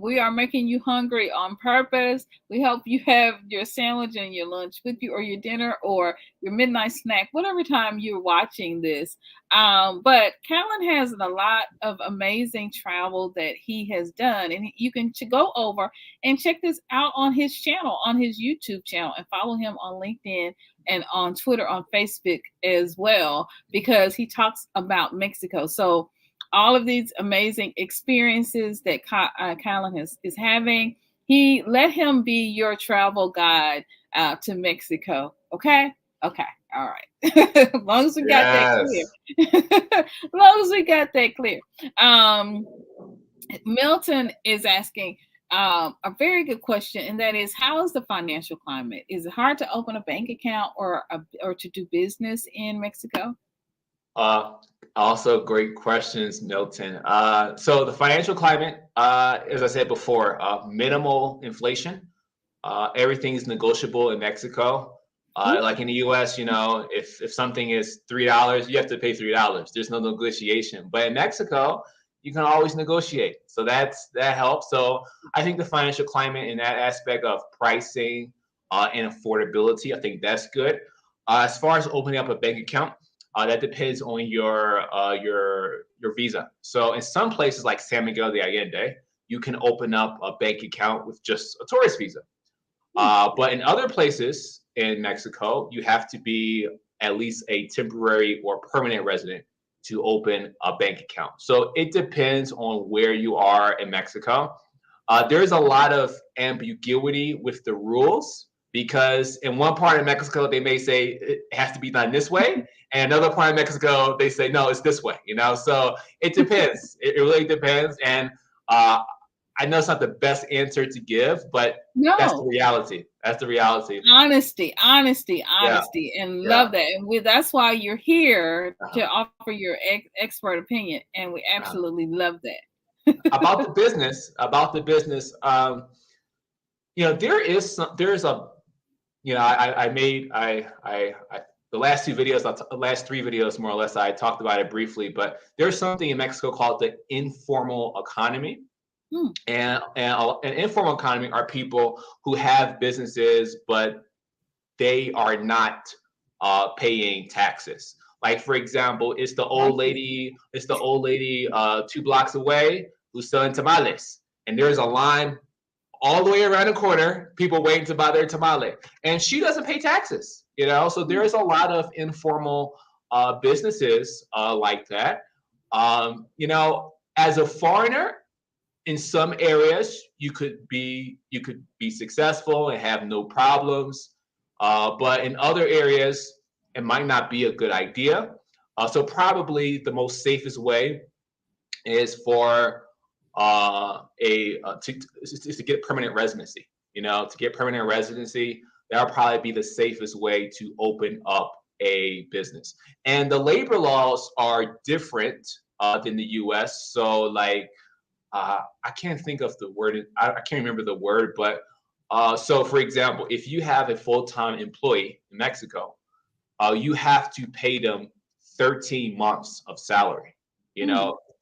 we are making you hungry on purpose. We hope you have your sandwich and your lunch with you, or your dinner, or your midnight snack, whatever time you're watching this. But Kallen has a lot of amazing travel that he has done, and you can go over and check this out on his channel, on his YouTube channel, and follow him on LinkedIn and on Twitter, on Facebook as well, because he talks about Mexico. So all of these amazing experiences that Kallen is having, he let him be your travel guide to Mexico. Okay? Okay. All right. As long as we got that Yes. clear. As long as we got that clear. Milton is asking a very good question, and that is, how is the financial climate? Is it hard to open a bank account or to do business in Mexico? Also great questions, Milton. So the financial climate, as I said before, minimal inflation. Everything is negotiable in Mexico. Like in the US, if something is $3, you have to pay $3. There's no negotiation. But in Mexico, you can always negotiate. So that helps. So I think the financial climate in that aspect of pricing and affordability, I think that's good. As far as opening up a bank account, that depends on your visa. So in some places like San Miguel de Allende, you can open up a bank account with just a tourist visa. But in other places in Mexico, you have to be at least a temporary or permanent resident to open a bank account. So it depends on where you are in Mexico. There's a lot of ambiguity with the rules because in one part of Mexico, they may say it has to be done this way. And another part of Mexico, they say, no, it's this way, So it depends. It really depends. And I know it's not the best answer to give, but that's the No. reality. That's the reality. Honesty, Yeah. and Yeah. love that. And that's why you're here to Uh-huh. offer your expert opinion, and we Uh-huh. absolutely love that. About the business, there's a, I made, the last two videos, the last three videos, more or less, I talked about it briefly, but there's something in Mexico called the informal economy. Hmm. And an informal economy are people who have businesses, but they are not paying taxes. Like for example, it's the old lady 2 blocks away who's selling tamales, and there's a line all the way around the corner, people waiting to buy their tamale, and she doesn't pay taxes. So there's a lot of informal businesses like that. As a foreigner, in some areas you could be successful and have no problems, but in other areas it might not be a good idea. So probably the most safest way is for to get permanent residency. To get permanent residency, that'll probably be the safest way to open up a business. And the labor laws are different than the U.S. So like I can't think of the word. I can't remember the word, but so for example, if you have a full-time employee in Mexico, you have to pay them 13 months of salary,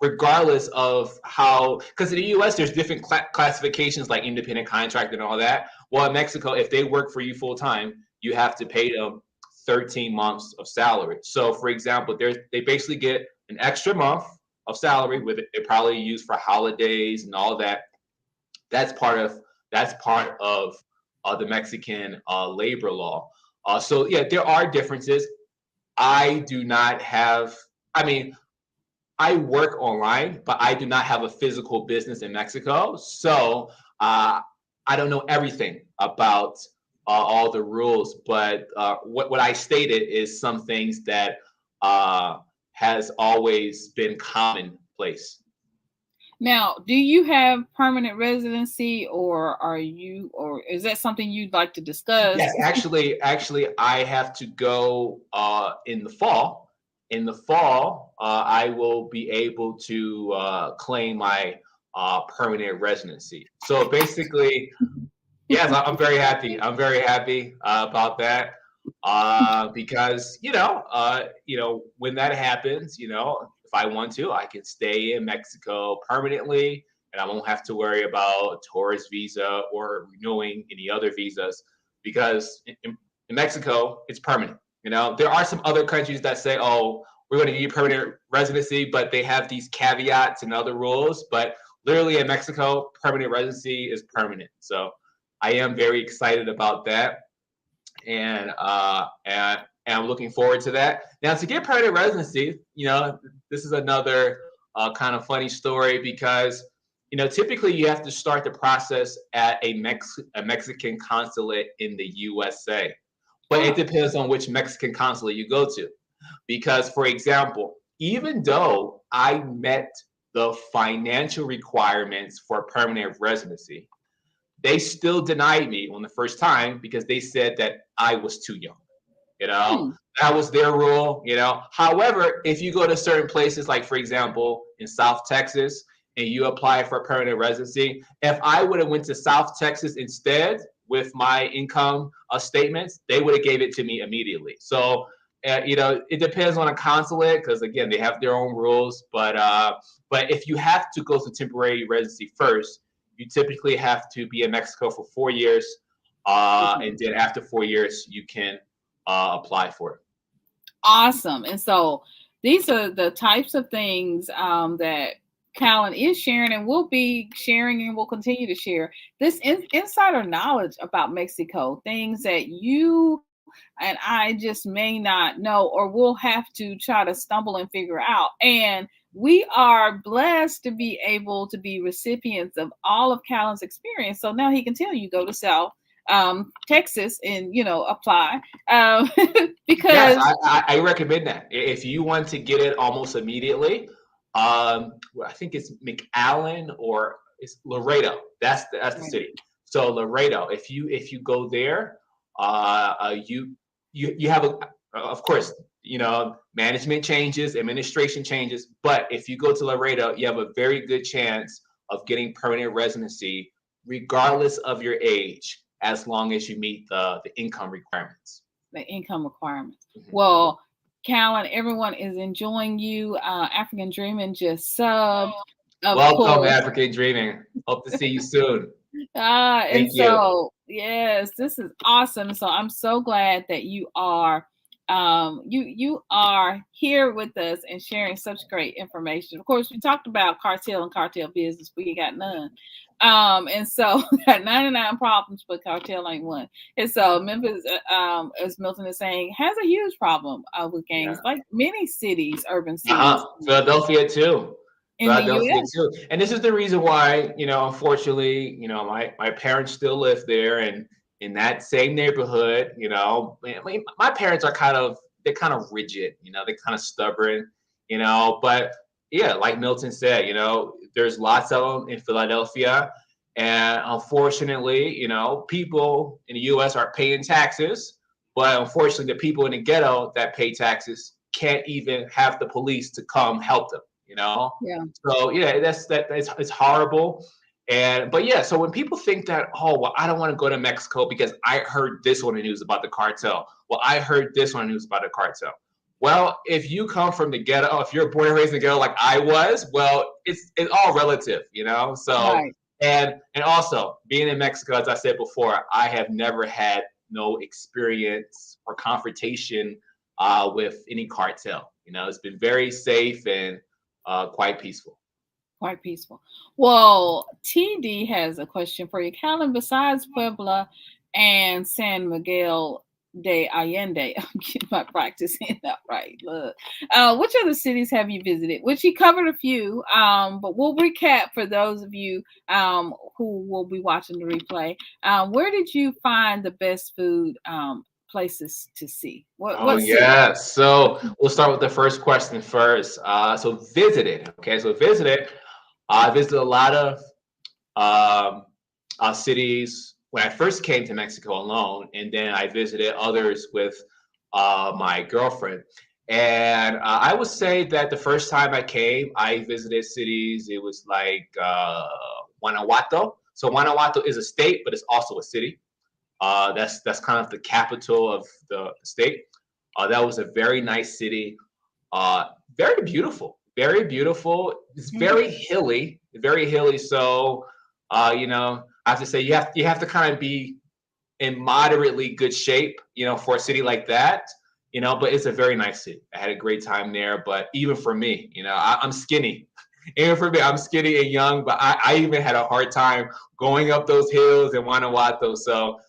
regardless of how, because in the US, there's different classifications like independent contractor and all that. Well, in Mexico, if they work for you full-time, you have to pay them 13 months of salary. So for example, they basically get an extra month of salary with it. They probably use for holidays and all that. That's part of the Mexican labor law. So yeah, there are differences. I do not have. I mean, I work online, but I do not have a physical business in Mexico, so I don't know everything about all the rules. But what I stated is some things that has always been commonplace. Now, do you have permanent residency, or is that something you'd like to discuss? Yes, actually, I have to go in the fall. In the fall, I will be able to claim my permanent residency. So basically, yes, I'm very happy. I'm very happy about that because when that happens, if I want to, I can stay in Mexico permanently, and I won't have to worry about a tourist visa or renewing any other visas, because in Mexico, it's permanent. There are some other countries that say, oh, we're going to give you permanent residency, but they have these caveats and other rules. But literally in Mexico, permanent residency is permanent. So I am very excited about that. And I'm looking forward to that. Now, to get permanent residency, this is another kind of funny story, because typically you have to start the process at a Mexican consulate in the USA, but it depends on which Mexican consulate you go to. Because, for example, even though I met the financial requirements for permanent residency, they still denied me on the first time because they said that I was too young. That was their rule. However, if you go to certain places, like for example in South Texas, and you apply for permanent residency, if I would have went to South Texas instead with my income statements, they would have gave it to me immediately. So it depends on a consulate, because again, they have their own rules. But if you have to go to temporary residency first, you typically have to be in Mexico for 4 years, and then after 4 years, you can apply for it. Awesome. And so these are the types of things that Kallen is sharing, and will be sharing, and will continue to share this insider knowledge about Mexico, things that you and I just may not know, or will have to try to stumble and figure out. And we are blessed to be able to be recipients of all of Kallen's experience. So now he can tell you, go to South Texas and apply, because yes, I recommend that if you want to get it almost immediately. I think it's McAllen, or it's Laredo. That's the city. So Laredo, if you go there, you have of course, management changes, administration changes, but if you go to Laredo, you have a very good chance of getting permanent residency regardless of your age, as long as you meet the income requirements. The income requirements. Well, Kallen, everyone is enjoying you. African Dreaming just subbed. Welcome, African Dreaming. Hope to see you soon. Thank you. Yes, this is awesome. So I'm so glad that you are you are here with us and sharing such great information. Of course, we talked about cartel and cartel business. We ain't got none. And so got 99 problems, but cartel ain't one. And so Memphis, as Milton is saying, has a huge problem with gangs, like many cities, urban cities. Philadelphia too. In the US. Too. And this is the reason why, unfortunately, my parents still live there, and in that same neighborhood, my parents are kind of rigid, they're kind of stubborn, but yeah, like Milton said, there's lots of them in Philadelphia. And unfortunately, people in the US are paying taxes, but unfortunately the people in the ghetto that pay taxes can't even have the police to come help them. So yeah, it's horrible. So when people think that, oh, well, I don't want to go to Mexico because I heard this on the news about the cartel. Well, I heard this on the news about the cartel. Well, if you come from the ghetto, if you're born and raised in the ghetto like I was, well, it's all relative, So and also being in Mexico, as I said before, I have never had no experience or confrontation with any cartel. It's been very safe and quite peaceful. Quite peaceful. Well, TD has a question for you, Kallen. Besides Puebla and San Miguel de Allende, I'm getting my practice in that right. Look, which other cities have you visited? Which he covered a few, but we'll recap for those of you who will be watching the replay. Where did you find the best food places to see? Yes. So we'll start with the first question first. So visited. Okay. So visited. I visited a lot of cities when I first came to Mexico alone, and then I visited others with my girlfriend. And I would say that the first time I came, I visited cities. It was like Guanajuato. So Guanajuato is a state, but it's also a city. That's kind of the capital of the state. That was a very nice city, very beautiful. very beautiful. It's very hilly, very hilly. So, you know, I have to say you have to kind of be in moderately good shape, you know, for a city like that, you know, but it's a very nice city. I had a great time there. But even for me, you know, I'm skinny. Even for me, I'm skinny and young, but I even had a hard time going up those hills and Guanajuato. So,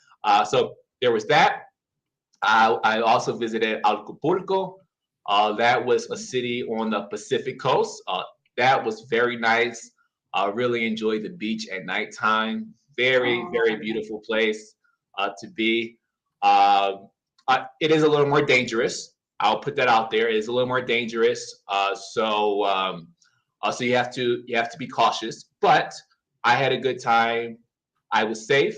so there was that. I also visited Acapulco. That was a city on the Pacific coast. That was very nice. I really enjoyed the beach at nighttime. Very, very beautiful place to be. It is a little more dangerous. I'll put that out there. It is a little more dangerous. So you have to be cautious. But I had a good time. I was safe.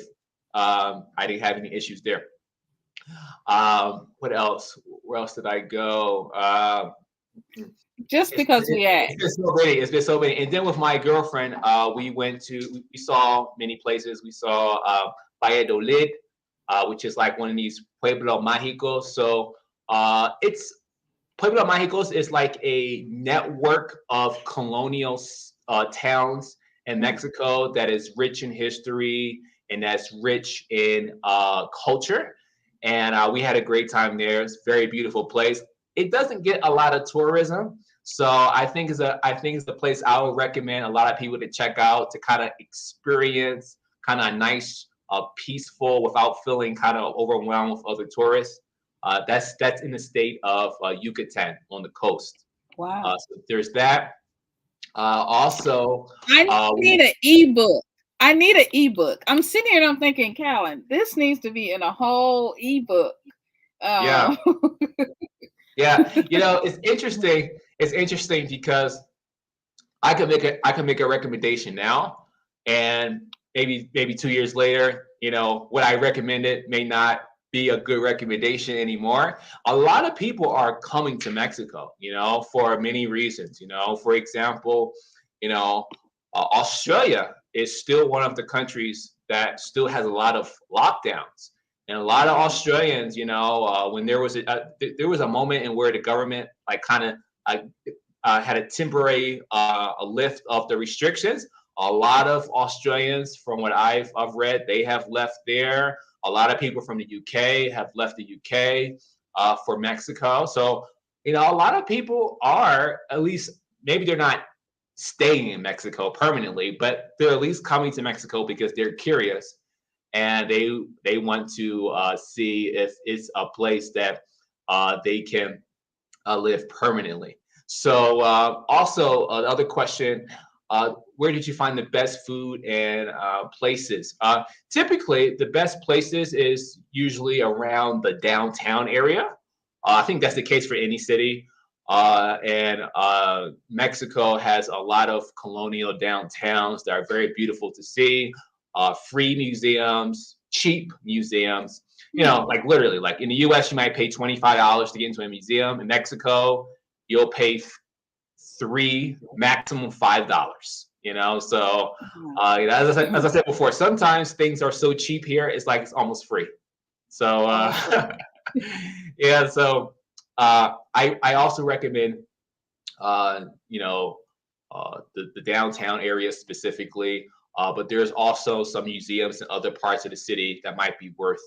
I didn't have any issues there. What else? Where else did I go? Just because we asked. It's been so many. It's been so many. And then with my girlfriend, we saw many places. We saw Valladolid, which is like one of these Pueblo Mágicos. So it's Pueblo Mágicos is like a network of colonial towns in Mexico that is rich in history and that's rich in culture. And we had a great time there. It's a very beautiful place. It doesn't get a lot of tourism, so I think it's a place I would recommend a lot of people to check out to kind of experience kind of nice, peaceful without feeling kind of overwhelmed with other tourists. That's in the state of Yucatan on the coast. Wow. So there's that. Also, I need an ebook. I need an ebook. I'm sitting here and I'm thinking, Kallen, this needs to be in a whole ebook. Yeah. Yeah. You know, it's interesting. It's interesting because I can make a recommendation now, and maybe 2 years later, you know, what I recommended may not be a good recommendation anymore. A lot of people are coming to Mexico, you know, for many reasons. You know, for example, you know, Australia is still one of the countries that still has a lot of lockdowns. And a lot of Australians, you know, when there was a moment in where the government like kind of had a temporary a lift of the restrictions. A lot of Australians, from what I've read, they have left there. A lot of people from the UK have left the UK for Mexico. So, you know, a lot of people are, at least maybe they're not staying in Mexico permanently, but they're at least coming to Mexico because they're curious and they want to see if it's a place that they can live permanently. So also another question, where did you find the best food and places? Typically, the best places is usually around the downtown area. I think that's the case for any city. And Mexico has a lot of colonial downtowns that are very beautiful to see. Free museums, cheap museums. You know, like literally, like in the U.S., you might pay $25 to get into a museum. In Mexico, you'll pay $3, maximum $5. You know, so you know, as I said before, sometimes things are so cheap here, it's like it's almost free. So yeah, so I also recommend you know the downtown area specifically, but there's also some museums in other parts of the city that might be worth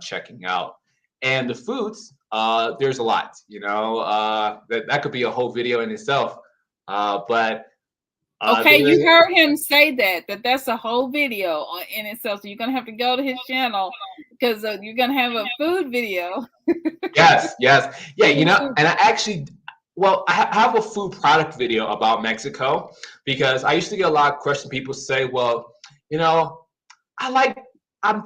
checking out. And the foods, there's a lot, you know, that could be a whole video in itself. But okay, you heard him say that's a whole video in itself. So you're gonna have to go to his channel because you're gonna have a food video. Yes, yes, yeah. You know, and I actually, well, I have a food product video about Mexico because I used to get a lot of questions. People say, well, you know, I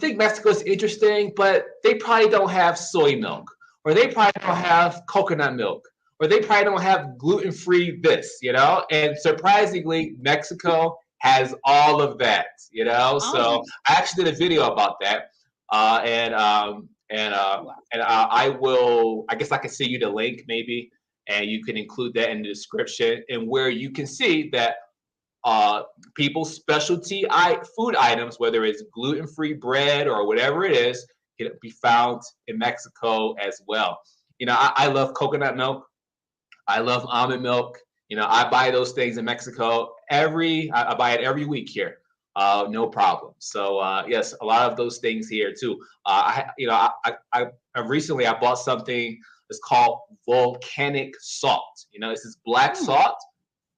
think Mexico is interesting, but they probably don't have soy milk, or they probably don't have coconut milk, or they probably don't have gluten-free this, you know? And surprisingly, Mexico has all of that, you know? So I actually did a video about that. And I will, I guess I can send you the link maybe, and you can include that in the description, and where you can see that people's specialty food items, whether it's gluten-free bread or whatever it is, can be found in Mexico as well. You know, I love coconut milk. I love almond milk. You know, I buy those things in Mexico I buy it every week here. No problem. So yes, a lot of those things here too. I recently I bought something that's called volcanic salt. You know, this is black Mm, salt,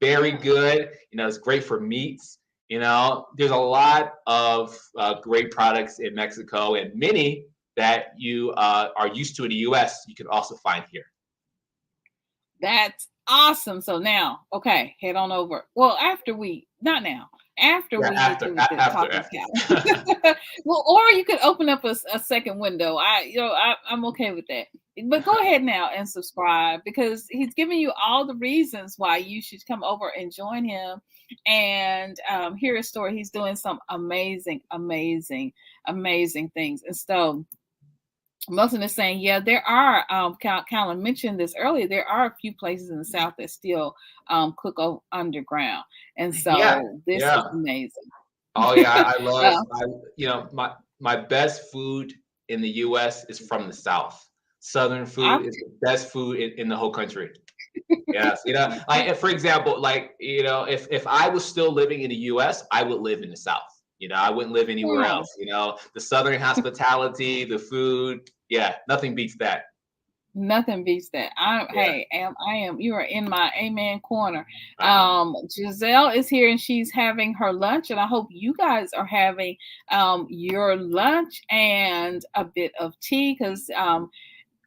very mm. good. You know, it's great for meats. You know, there's a lot of great products in Mexico, and many that you are used to in the U.S. you can also find here. That's awesome. So now, okay, head on over. Well, after we, not now, after Yeah, we get through with the talking after. cow. Well, or you could open up a second window. I'm okay with that. But go ahead now and subscribe because he's giving you all the reasons why you should come over and join him and hear his story. He's doing some amazing, amazing, amazing things. And so Milton is saying, yeah, there are, Kallen mentioned this earlier, there are a few places in the South that still cook underground. And Yeah, so this is yeah. amazing. Oh yeah, I Uh, love. You know, my best food in the U.S. is from the South. Southern I, food is the best food in the whole country. Yes, you know, like for example, like you know, if I was still living in the U.S., I would live in the South. You know, I wouldn't live anywhere hmm, else. You know, the Southern hospitality, the food, yeah, nothing beats that. nothing beats that. Yeah. I am, you are in my amen corner. Uh-huh. Giselle is here and she's having her lunch, and I hope you guys are having your lunch and a bit of tea because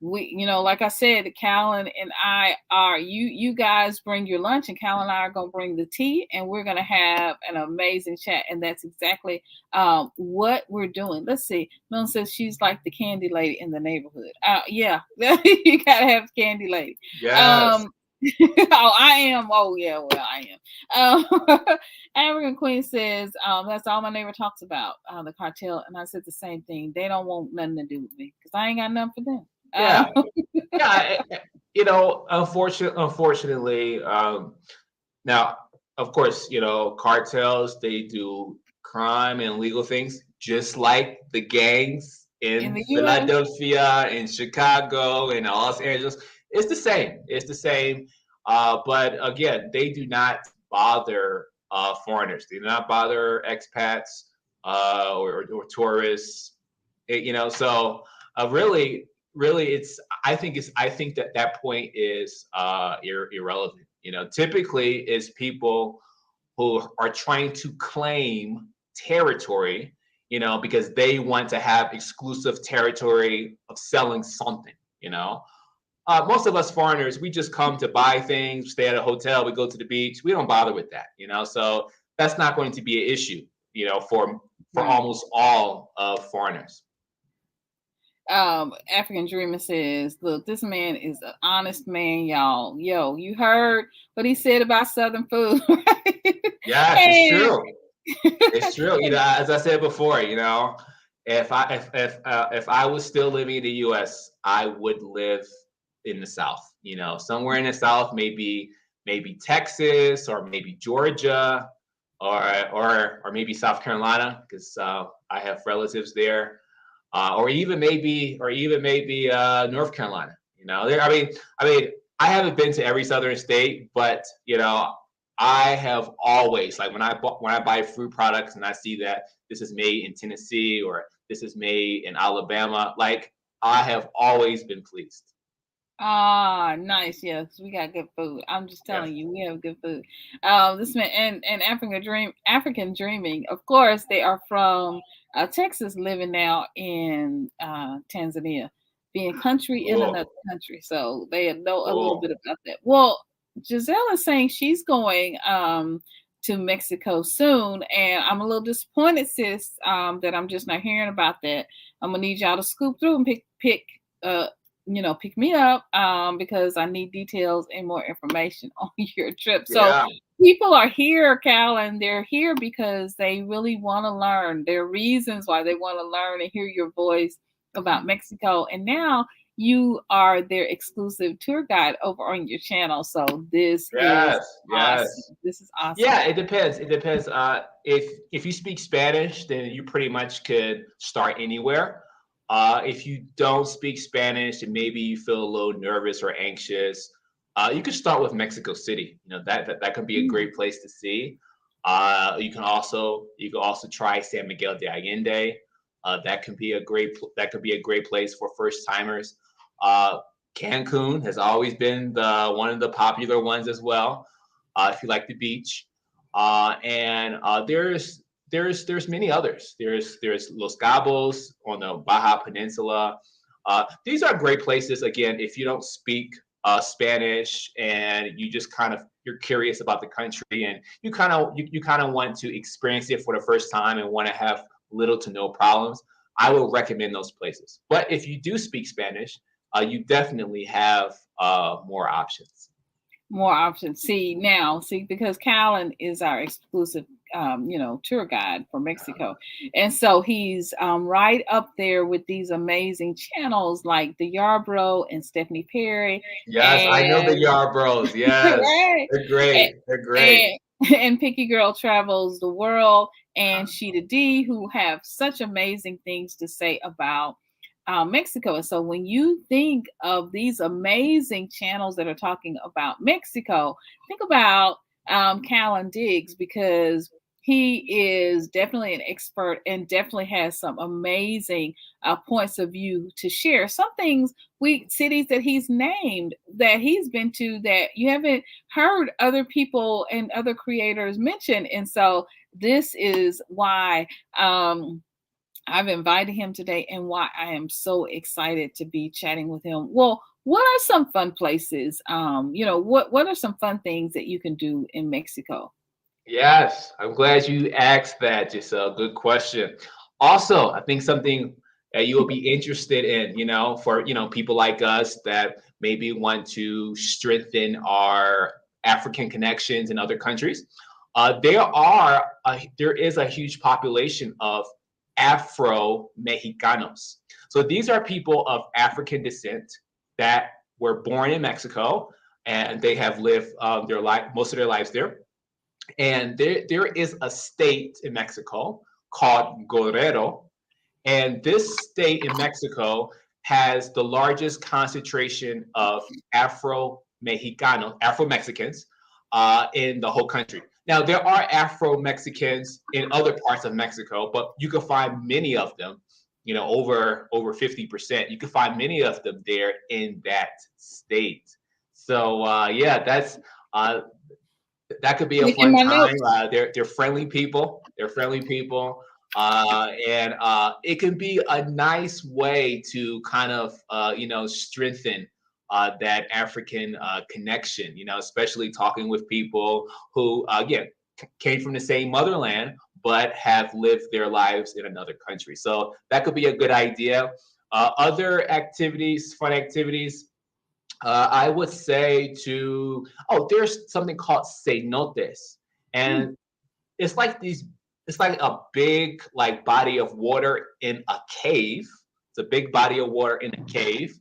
we, like I said, Callan and I are, you guys bring your lunch and Callan and I are going to bring the tea, and we're going to have an amazing chat. And that's exactly what we're doing. Let's see. Milton says she's like the candy lady in the neighborhood. Yeah, you got to have candy lady. Yes. Um, oh, I am. Oh, yeah, well, I am. African Queen says, that's all my neighbor talks about, the cartel. And I said the same thing. They don't want nothing to do with me because I ain't got nothing for them. Yeah. Yeah. You know, unfortunately, now, of course, you know, cartels, they do crime and illegal things, just like the gangs In in the US. Philadelphia, in Chicago, in Los Angeles. It's the same. It's the same. But again, they do not bother foreigners. They do not bother expats or tourists. You know, so really, I think that that point is irrelevant. You know, typically is people who are trying to claim territory, you know, because they want to have exclusive territory of selling something, you know. Most of us foreigners, we just come to buy things, stay at a hotel, we go to the beach. We don't bother with that, you know. So that's not going to be an issue, you know, for Right. almost all of foreigners. African Dreamer says, look, this man is an honest man, y'all. Yo, you heard what he said about Southern food, right? Yes, it's And true. It's true. You know, as I said before, you know, if I was still living in the U.S., I would live in the South. You know, somewhere in the South, maybe Texas or maybe Georgia or maybe South Carolina because I have relatives there, or even maybe North Carolina. You know, I mean, I haven't been to every southern state, but you know, I have always like when I buy fruit products and I see that this is made in Tennessee or this is made in Alabama, like I have always been pleased. nice. Yes, we got good food. I'm just Yeah. telling you, we have good food. This man and African Dreaming. Of course, they are from Texas, living now in Tanzania, being country in Cool. another country. So they know a little bit Cool. about that. Well, Giselle is saying she's going to Mexico soon, and I'm a little disappointed, sis, that I'm just not hearing about that. I'm gonna need y'all to scoop through and uh pick me up because I need details and more information on your trip. So Yeah. people are here, Cal, and they're here because they really want to learn. There are reasons why they want to learn and hear your voice about Mexico. And now you are their exclusive tour guide over on your channel. So this is Yes. awesome. Yes. This is awesome. Yeah, it depends. It depends. If you speak Spanish, then you pretty much could start anywhere. If you don't speak Spanish and maybe you feel a little nervous or anxious, You can start with Mexico City. You know that could be a great place to see. You can also try San Miguel de Allende. That could be a great place for first timers. Uh, Cancun has always been the one of the popular ones as well. If you like the beach, and there's many others. There's Los Cabos on the Baja Peninsula. These are great places. Again, if you don't speak Spanish and you just you're curious about the country and you kind of want to experience it for the first time and want to have little to no problems, I will recommend those places. But if you do speak Spanish, you definitely have more options. More options. See, because Kallen is our exclusive, tour guide for Mexico, and so he's right up there with these amazing channels like the Yarbrough and Stephanie Perry, Yes, I know the and Yard Bros. Yes, right, they're and, great. They're great. and and Picky Girl Travels the World and Sheeta D, who have such amazing things to say about Mexico. And so when you think of these amazing channels that are talking about Mexico, think about Kallen Diggs, because he is definitely an expert and definitely has some amazing points of view to share. Some things, cities that he's named, that he's been to, that you haven't heard other people and other creators mention. And so this is why I've invited him today and why I am so excited to be chatting with him. Well, what are some fun places? What are some fun things that you can do in Mexico? Yes, I'm glad you asked that, Giselle. Good question. Also, I think something that you will be interested in, for people like us that maybe want to strengthen our African connections in other countries. There is a huge population of Afro Mexicanos. So these are people of African descent that were born in Mexico and they have lived most of their lives there. And there is a state in Mexico called Guerrero. And this state in Mexico has the largest concentration of Afro Mexicans in the whole country. Now, there are Afro Mexicans in other parts of Mexico, but you can find many of them, over 50%. You can find many of them there in that state. So, yeah, that could be a In fun my time. notes. They're friendly people. They're friendly people, and it can be a nice way to kind of strengthen that African connection. Especially talking with people who again came from the same motherland but have lived their lives in another country. So that could be a good idea. Other activities, fun activities. I would say there's something called cenotes, Hmm. and it's like it's like a big body of water in a cave. It's a big body of water in a cave,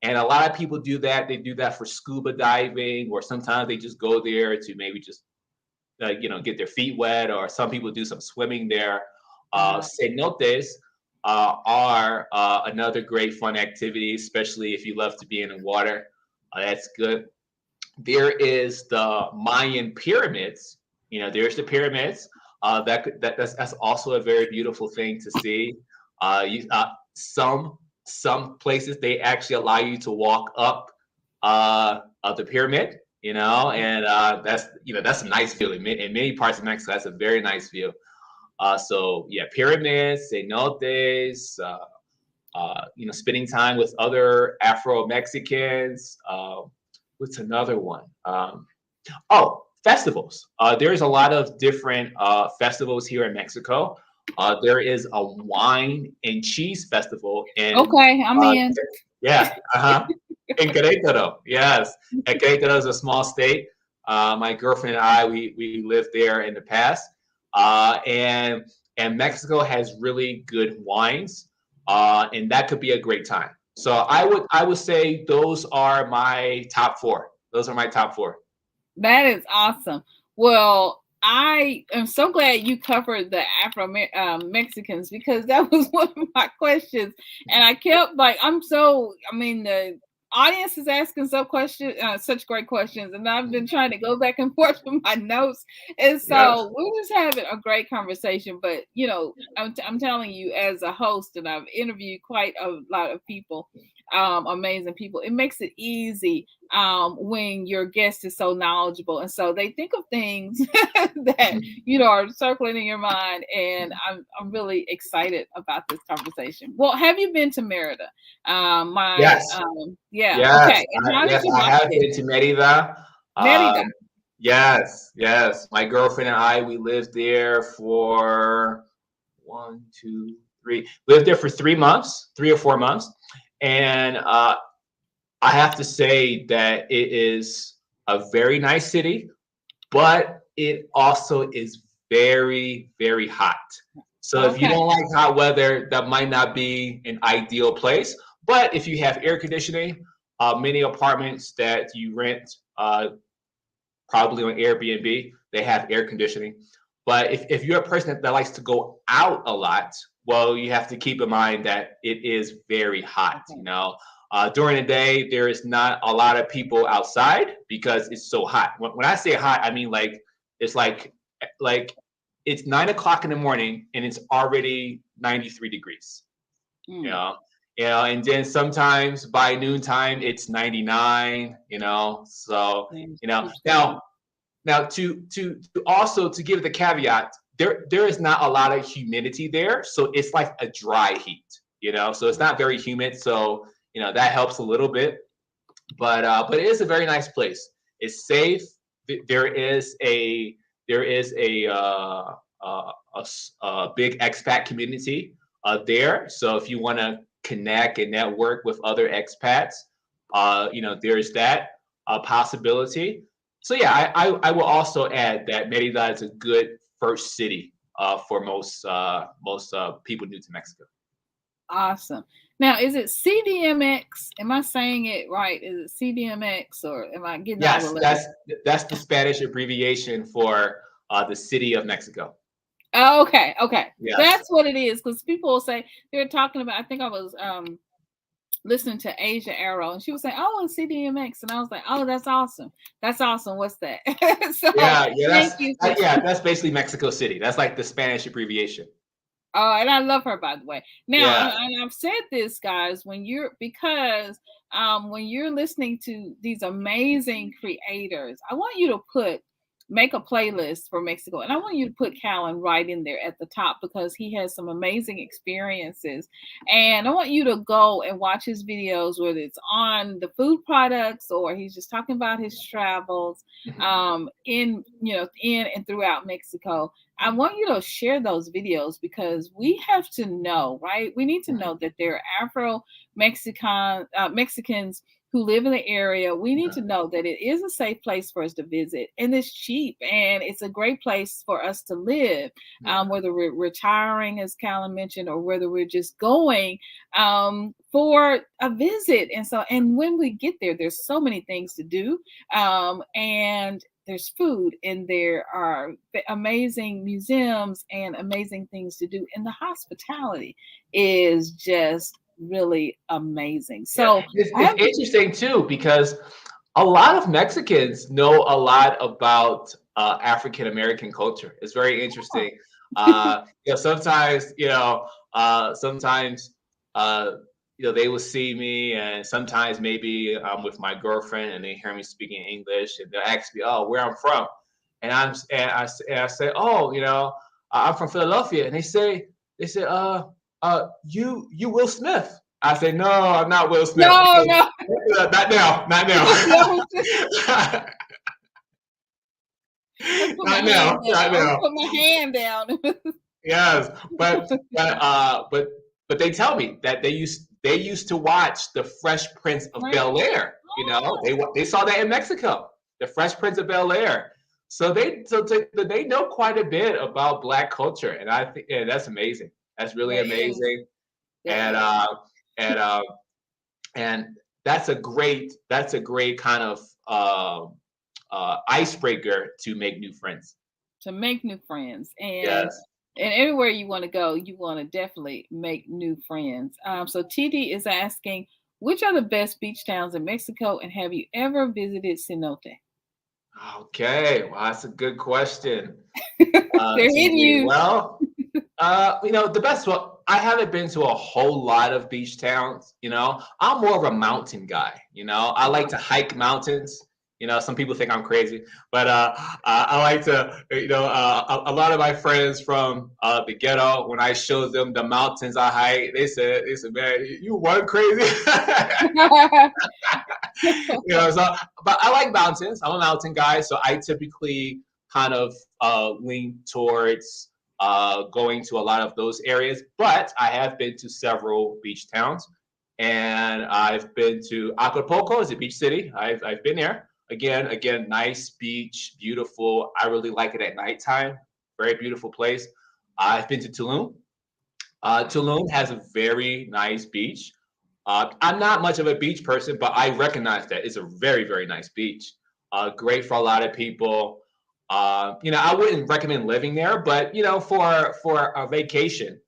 and a lot of people do that. They do that for scuba diving, or sometimes they just go there to maybe just get their feet wet, or some people do some swimming there. Wow. Cenotes are another great fun activity, especially if you love to be in the water. That's good. There is the Mayan pyramids. There's the pyramids. That's also a very beautiful thing to see. Some places they actually allow you to walk up of the pyramid. And that's a nice view. In many parts of Mexico, that's a very nice view. So yeah, pyramids, cenotes. Spending time with other Afro Mexicans. What's another one? Festivals. There's a lot of different festivals here in Mexico. There is a wine and cheese festival in, Okay, I'm uh, in. yeah, in Querétaro. Yes, and Querétaro is a small state. My girlfriend and I, we lived there in the past, and Mexico has really good wines, and that could be a great time. So I would say those are my top four. Those are my top four. That is awesome. Well, I am so glad you covered the Afro Mexicans, because that was one of my questions, and I kept like, I mean, the audience is asking such great questions, and I've been trying to go back and forth with my notes, and Yes. so we're just having a great conversation. But I'm telling you, as a host, and I've interviewed quite a lot of people, amazing people. It makes it easy when your guest is so knowledgeable, and so they think of things that are circling in your mind. And I'm really excited about this conversation. Well, have you been to Merida? Yes. Yeah, Yes. okay. And how did Yes. you I like have it? been to Merida. Merida. Yes. Yes. My girlfriend and I, we lived there for 1, 2, 3. Lived there for 3 months, 3 or 4 months, and I have to say that it is a very nice city, but it also is very, very hot. So if you Okay. don't like hot weather, that might not be an ideal place. But if you have air conditioning, many apartments that you rent, probably on Airbnb, they have air conditioning. But if you're a person that likes to go out a lot, well, you have to keep in mind that it is very hot. Okay. During the day, there is not a lot of people outside because it's so hot. When I say hot, I mean it's like it's 9 o'clock in the morning and it's already 93 degrees. You Mm. know, and then sometimes by noontime it's 99. So Things keep saying. now to also to give the caveat, there is not a lot of humidity there, so it's like a dry heat. So it's not very humid, so that helps a little bit. But it is a very nice place. It's safe. There is a big expat community there. So if you want to connect and network with other expats, there's that possibility. So yeah, I will also add that Merida is a good first city for most people new to Mexico. Awesome. Now, is it CDMX? Am I saying it right? Is it CDMX, or am I getting all the Yes, letters? that's the Spanish abbreviation for the city of Mexico. Oh, okay, okay. Yes. That's what it is. Because people will say they're talking about. I think I was listening to Asia Arrow, and she was saying, "Oh, it's CDMX," and I was like, "Oh, that's awesome. That's awesome. What's that?" So Yeah, yeah, thank you for. that's basically Mexico City. That's like the Spanish abbreviation. Oh, and I love her, by the way. Now, Yeah. and I've said this, guys, when you're listening to these amazing creators, I want you to make a playlist for Mexico, and I want you to put Kallen right in there at the top, because he has some amazing experiences, and I want you to go and watch his videos, whether it's on the food products or he's just talking about his travels in and throughout Mexico. I want you to share those videos, because we have to know, right? We need to know that there are Mexicans who live in the area. We need to know that it is a safe place for us to visit, and it's cheap, and it's a great place for us to live, whether we're retiring, as Kallen mentioned, or whether we're just going for a visit. And when we get there, there's so many things to do, and there's food, and there are amazing museums and amazing things to do, and the hospitality is just really amazing. Yeah, So I it's have interesting too because a lot of Mexicans know a lot about African American culture. It's very interesting. Sometimes sometimes uh, they will see me, and sometimes maybe I'm with my girlfriend, and they hear me speaking English, and they'll ask me, "Oh, where I'm from," and I say, "Oh, I'm from Philadelphia," and they say, you Will Smith." I say, "No, I'm not Will Smith." no, no, Not now, not no. now. Let's put my Not hand now, down. not Let's now. put my hand down. Yes, but they tell me that they used to watch The Fresh Prince of Right? Bel-Air. Oh, They saw that in Mexico, The Fresh Prince of Bel-Air. So they know quite a bit about Black culture, and I think that's amazing. That's really that is. amazing, That and is. and and that's a great kind of icebreaker to make new friends. To make new friends, Yes. and everywhere you want to go, you want to definitely make new friends. So TD is asking, Which are the best beach towns in Mexico, and have you ever visited Cenote? Okay, well, that's a good question, They're hitting TD. you. Well, the best one, I haven't been to a whole lot of beach towns. I'm more of a mountain guy. I like to hike mountains. Some people think I'm crazy, but I like to, a lot of my friends from the ghetto, when I showed them the mountains I hike, they said, man, you weren't crazy. So, but I like mountains. I'm a mountain guy, so I typically kind of lean towards going to a lot of those areas. But I have been to several beach towns, and I've been to Acapulco, is a beach city. I've been there. Again, nice beach, beautiful. I really like it at nighttime. Very beautiful place. I've been to Tulum. Tulum has a very nice beach. I'm not much of a beach person, but I recognize that it's a very, very nice beach. Great for a lot of people. I wouldn't recommend living there, but for a vacation,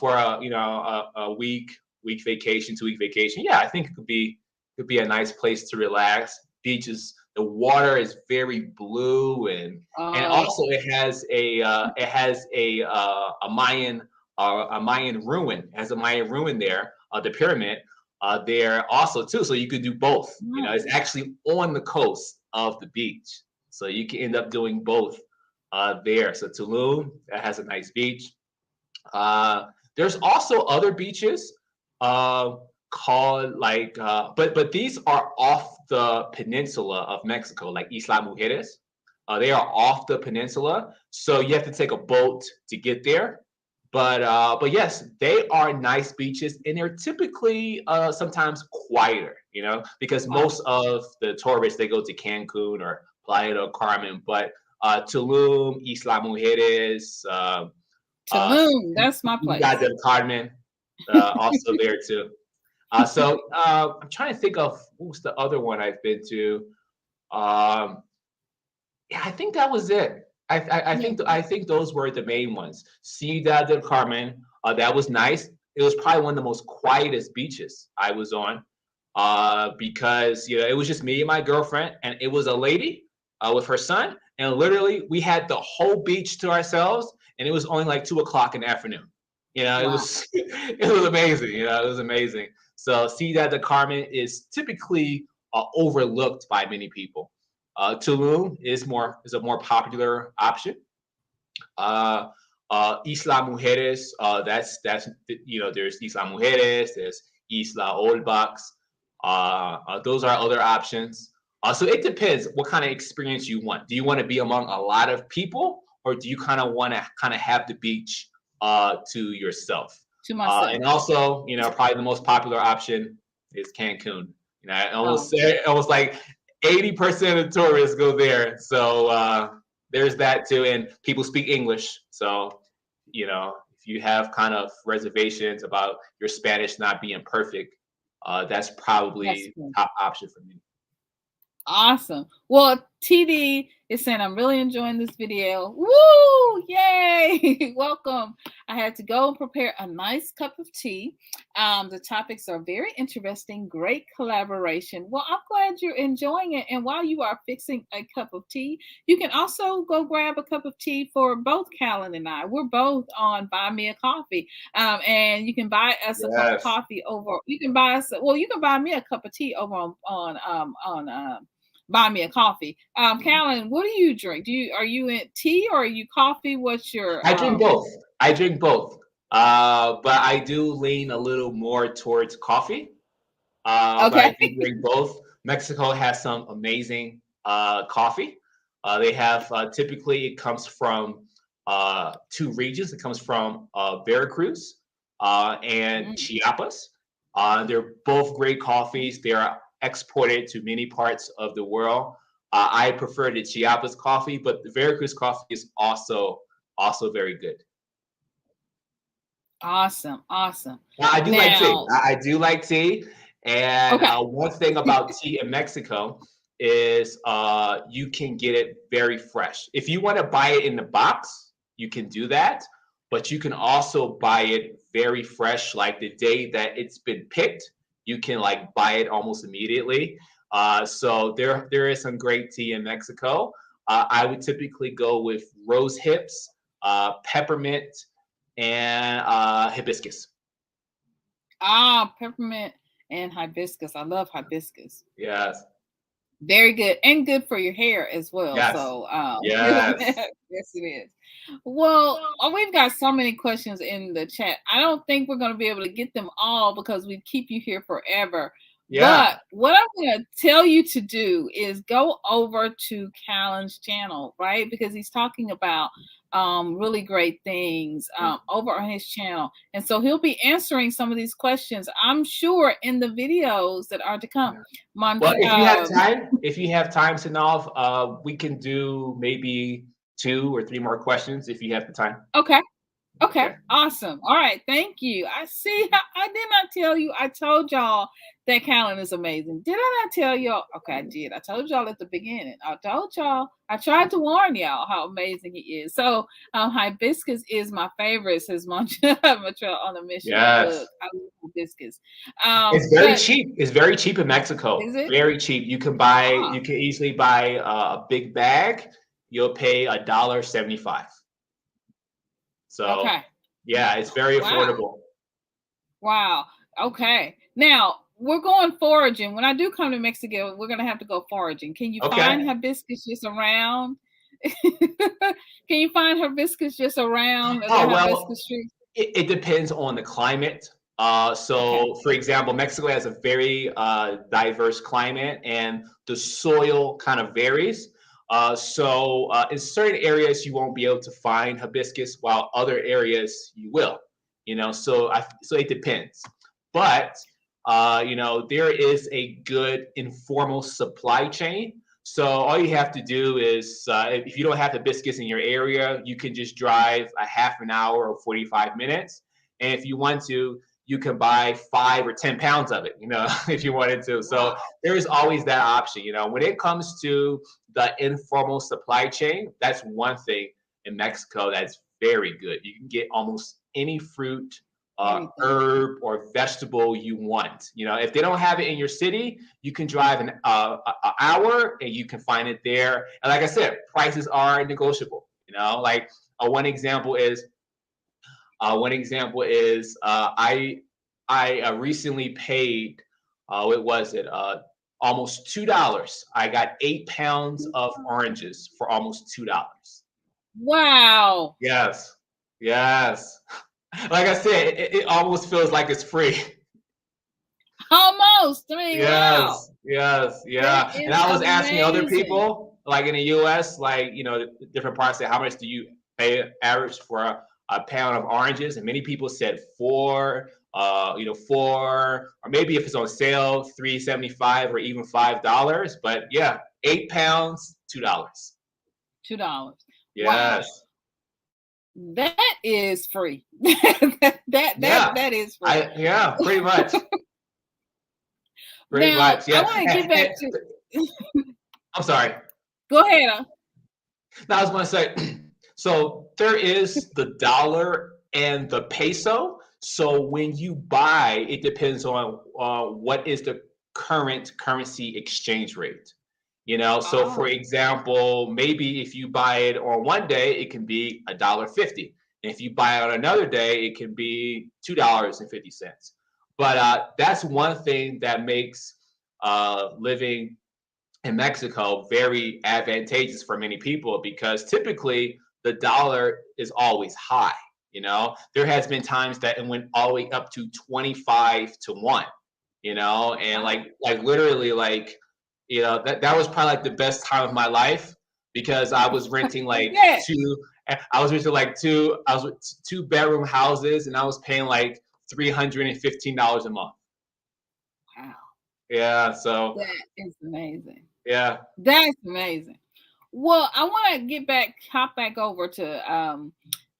for a week vacation, 2 week vacation, yeah, I think it could be a nice place to relax. Beaches, the water is very blue, and Oh, also it has a Mayan ruin. It has a Mayan ruin there, the pyramid there also too. So you could do both. It's nice. actually on the coast of the beach, so you can end up doing both there. So Tulum, that has a nice beach. Uh, there's also other beaches uh, called but these are off the peninsula of Mexico, like Isla Mujeres. They are off the peninsula, so you have to take a boat to get there. But yes, they are nice beaches, and they're typically sometimes quieter, because Wow. most of the tourists they go to Cancun or Playa del Carmen, but Tulum, Isla Mujeres, uh, Tulum, that's my Ciudad place. del Carmen, also there too. I'm trying to think of who's the other one I've been to. Um, yeah, I think that was it. Yeah. I think those were the main ones. Ciudad del Carmen, that was nice. It was probably one of the most quietest beaches I was on, because it was just me and my girlfriend, and it was a lady with her son, and literally we had the whole beach to ourselves, and it was only like 2 o'clock in the afternoon. It Wow. was it was amazing. It was amazing. So Ciudad del Carmen is typically overlooked by many people. Tulum is a more popular option. Uh, Isla Mujeres, that's there's Isla Mujeres, there's Isla Olbax. Those are other options. So it depends what kind of experience you want. Do you want to be among a lot of people, or do you kind of want to have the beach to yourself? To myself. And also, probably the most popular option is Cancun. I almost Oh, say almost like 80% of tourists go there. So there's that too, and people speak English. So if you have kind of reservations about your Spanish not being perfect, that's that's probably good. top option for me. Awesome. Well, TD is saying, I'm really enjoying this video. Woo! Yay! Welcome. I had to go and prepare a nice cup of tea. The topics are very interesting. Great collaboration. Well, I'm glad you're enjoying it. And while you are fixing a cup of tea, you can also go grab a cup of tea for both Kallen and I. We're both on Buy Me a Coffee. And you can buy us a cup of Yes. coffee over. You can buy us. Well, you can buy me a cup of tea over on buy me a coffee. Callan, what do you drink? Are you in tea or are you coffee? What's your I drink both. I drink both. But I do lean a little more towards coffee. But I okay? do drink both. Mexico has some amazing coffee. They have typically it comes from two regions. It comes from Veracruz and Mm, Chiapas. They're both great coffees. They are exported to many parts of the world. I prefer the Chiapas coffee, but the Veracruz coffee is also very good. awesome, awesome. I do like tea. Now, I do like tea. And okay, one thing about tea in Mexico is you can get it very fresh. If you want to buy it in the box, you can do that. But you can also buy it very fresh, like the day that it's been picked. you can like buy it almost immediately. So there is some great tea in Mexico. I would typically go with rose hips, peppermint, and hibiscus. Peppermint and hibiscus. I love hibiscus. Yes. Very good, and good for your hair as well. Yes. So, Yes. yes, it is. Well, we've got so many questions in the chat. I don't think we're going to be able to get them all because we keep you here forever. Yeah. But what I'm going to tell you to do is go over to Kallen's channel, right? Because he's talking about really great things over on his channel. And so he'll be answering some of these questions, I'm sure, in the videos that are to come. Well, if you have time, Synolve, we can do maybe 2 or 3 more questions if you have the time. Okay. Awesome. All right. Thank you. I see. I did not tell you. I told y'all that Kallen is amazing. Did I not tell y'all? Okay, I did. I told y'all at the beginning. I told y'all. I tried to warn y'all how amazing he is. So, hibiscus is my favorite, says Montreal on the mission. Yes. Look, I love hibiscus. It's very cheap. It's very cheap in Mexico. Is it? Very cheap. You can easily buy a big bag. You'll pay $1.75. So yeah, it's very affordable. Wow. Okay. Now we're going foraging. When I do come to Mexico, we're gonna have to go foraging. Can you find hibiscus just around? Can you find hibiscus just around the hibiscus trees? It depends on the climate. For example, Mexico has a very diverse climate, and the soil kind of varies. In certain areas you won't be able to find hibiscus, while other areas you will. So it depends. But there is a good informal supply chain. So all you have to do is, if you don't have hibiscus in your area, you can just drive a half an hour or 45 minutes. And if you want to, you can buy 5 or 10 pounds of it, if you wanted to. So there is always that option. When it comes to the informal supply chain, that's one thing in Mexico that's very good. You can get almost any fruit, herb, or vegetable you want. If they don't have it in your city, you can drive an hour and you can find it there. And like I said, prices are negotiable. Like one example is I recently paid what was it, almost $2. I got 8 pounds of oranges for almost $2. Wow. Yes. Like I said, it almost feels like it's free. Almost. I mean, wow. Yes. And I was asking other people, like in the US, like, different parts, say, how much do you pay average for a pound of oranges? And many people said 4, 4, or maybe if it's on sale, $3.75 or even $5. But yeah, 8 pounds, $2. $2. Yes. Wow. That is free. that is free. Pretty much. Pretty much. Yeah. I want to get back to. I'm sorry. Go ahead. No, I was going to say, so there is the dollar and the peso. So when you buy, it depends on what is the current currency exchange rate. So for example, maybe if you buy it on one day, it can be $1.50. And if you buy it on another day, it can be $2.50. But that's one thing that makes living in Mexico very advantageous for many people, because typically the dollar is always high. There has been times that it went all the way up to 25 to 1. And like literally, like, that was probably like the best time of my life, because I was renting like two bedroom houses, and I was paying like $315 a month. Wow. Yeah. So that is amazing. Yeah. That's amazing. Well, I want to hop back over to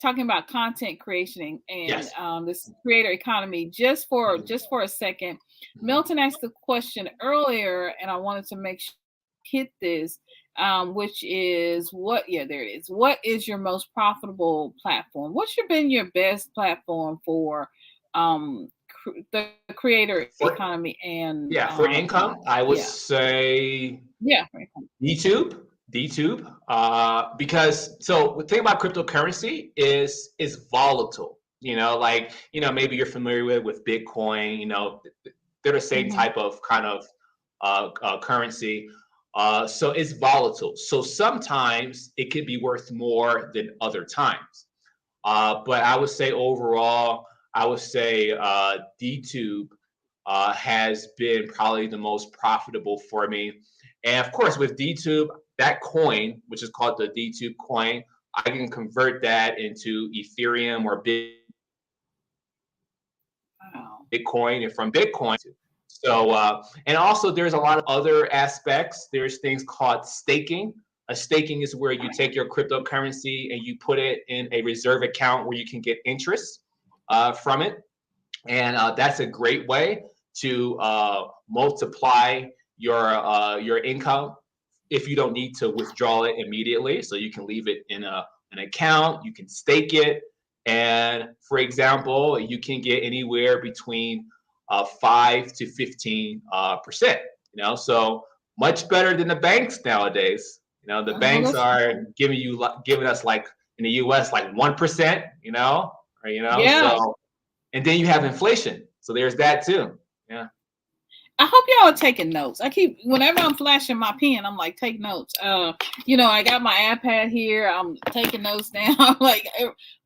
talking about content creation and this creator economy just for a second. Milton asked the question earlier, and I wanted to make sure hit this, which is what is your most profitable platform? What's been your best platform for the creator For economy and yeah, for income, I would yeah, say yeah, for income. DTube, because so the thing about cryptocurrency is volatile. Like maybe you're familiar with Bitcoin. They're the same Mhm. type of kind of currency. So it's volatile. So sometimes it could be worth more than other times. But I would say overall, I would say DTube has been probably the most profitable for me. And of course, with DTube, that coin, which is called the DTube coin, I can convert that into Ethereum or Wow. Bitcoin, and from Bitcoin. So, and also there's a lot of other aspects. There's things called staking. A staking is where you take your cryptocurrency and you put it in a reserve account where you can get interest from it. And that's a great way to multiply your income if you don't need to withdraw it immediately. So you can leave it in an account, you can stake it, and for example, you can get anywhere between 5 to 15%. So much better than the banks nowadays. The Oh, banks that's are giving us like in the U.S. like 1%. yeah. So and then you have inflation. So there's that too. Yeah. I hope y'all are taking notes. I keep whenever I'm flashing my pen, I'm like, take notes. I got my iPad here. I'm taking notes down.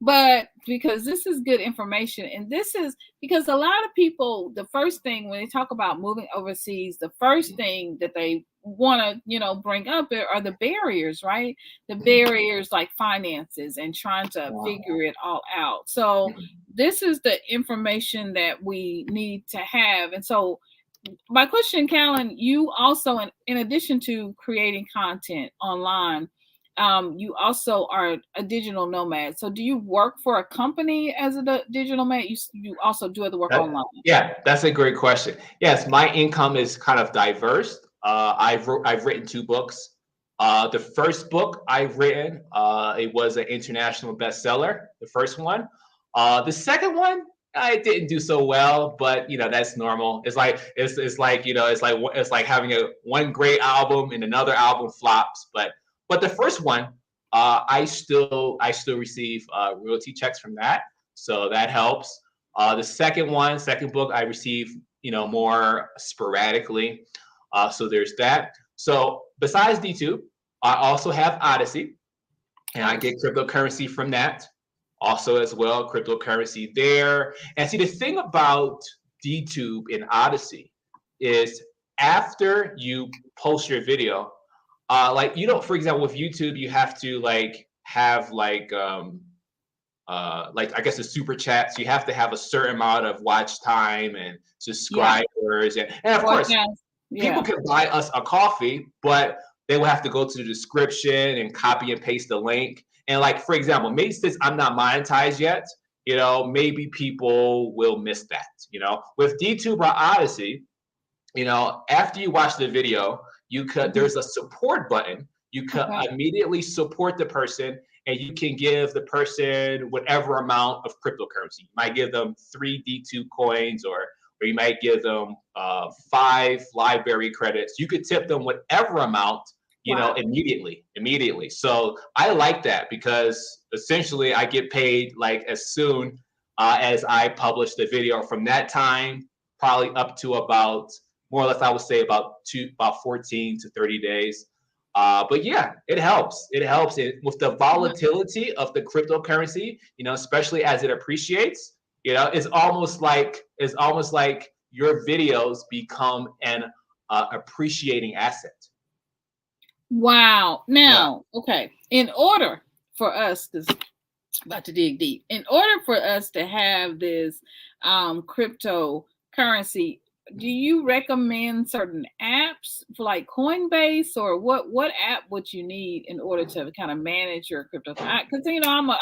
But because this is good information, and this is because a lot of people, the first thing when they talk about moving overseas, the first thing that they want to, bring up are the barriers, right? The barriers like finances and trying to figure it all out. So this is the information that we need to have, and so my question, Kallen, you also, in addition to creating content online, you also are a digital nomad. So do you work for a company as a digital nomad? You also do other work online? Yeah, that's a great question. Yes, my income is kind of diverse. I've written 2 books. The first book I've written, it was an international bestseller. The first one. The second one, I didn't do so well, but that's normal. It's like it's like having one great album and another album flops. But the first one, I still receive royalty checks from that, so that helps. The second book, I receive more sporadically. So there's that. So besides DTube, I also have Odyssey, and I get cryptocurrency from that also as well, cryptocurrency there. And see, the thing about DTube and Odyssey is after you post your video, like for example, with YouTube, you have to have I guess the super chats, you have to have a certain amount of watch time and Yeah. subscribers, and of Well, course people yeah. can buy us a coffee, but they will have to go to the description and copy and paste the link. And like for example, maybe since I'm not monetized yet, maybe people will miss that. With DTube or Odyssey, after you watch the video, you could there's a support button. You could Okay. immediately support the person, and you can give the person whatever amount of cryptocurrency. You might give them 3 D2 coins, or you might give them 5 library credits. You could tip them whatever amount, Wow. immediately. So I like that because essentially I get paid like as soon as I publish the video. From that time, probably up to about more or less, I would say about 14 to 30 days. But yeah, it helps. It helps with the volatility of the cryptocurrency, especially as it appreciates. It's almost like your videos become an appreciating asset. Wow. Yeah. Now, okay. In order for us, because about to dig deep, in order for us to have this cryptocurrency, do you recommend certain apps for like Coinbase, or what app would you need in order to kind of manage your crypto? Because I'm a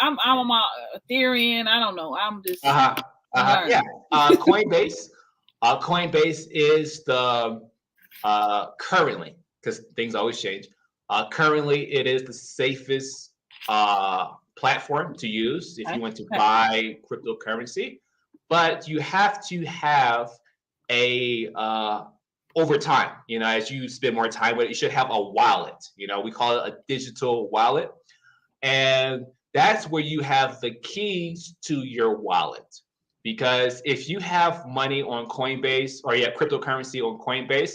Ethereum. I don't know. I'm just Yeah. learning. Coinbase. Coinbase is the currently, because things always change. Currently, it is the safest platform to use if you want to buy cryptocurrency. but you have to have a over time, as you spend more time with it, you should have a wallet. We call it a digital wallet. And that's where you have the keys to your wallet. Because if you have money on Coinbase or you have cryptocurrency on Coinbase,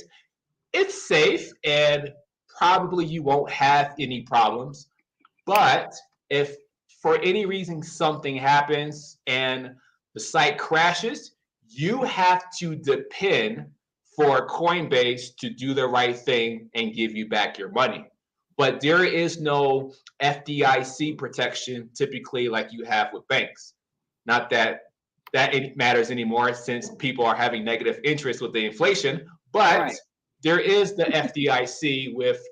it's safe and probably you won't have any problems. But if for any reason something happens and the site crashes, you have to depend for Coinbase to do the right thing and give you back your money. But there is no FDIC protection typically like you have with banks. Not that it matters anymore since people are having negative interest with the inflation, but Right. there is the FDIC with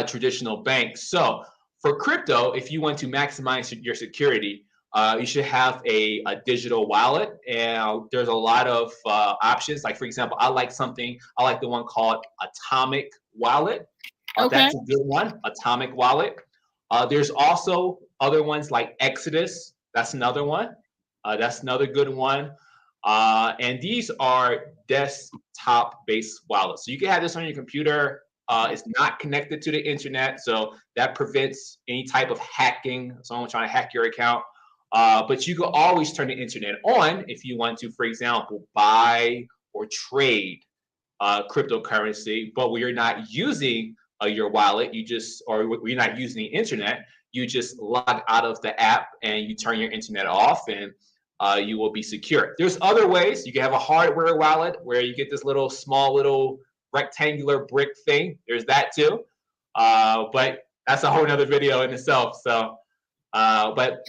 traditional banks. So for crypto, if you want to maximize your security, you should have a digital wallet, and there's a lot of options. Like for example, I like the one called Atomic Wallet. Okay. That's a good one, Atomic Wallet. There's also other ones like Exodus. That's another one. That's another good one. And these are desktop-based wallets. So you can have this on your computer. It's not connected to the internet, so that prevents any type of hacking, someone trying to hack your account. But you can always turn the internet on if you want to, for example, buy or trade cryptocurrency, but when you're not using your wallet, or when you're not using the internet, you just log out of the app and you turn your internet off, and you will be secure. There's other ways. You can have a hardware wallet where you get this small little rectangular brick thing. There's that too. But that's a whole nother video in itself. So, but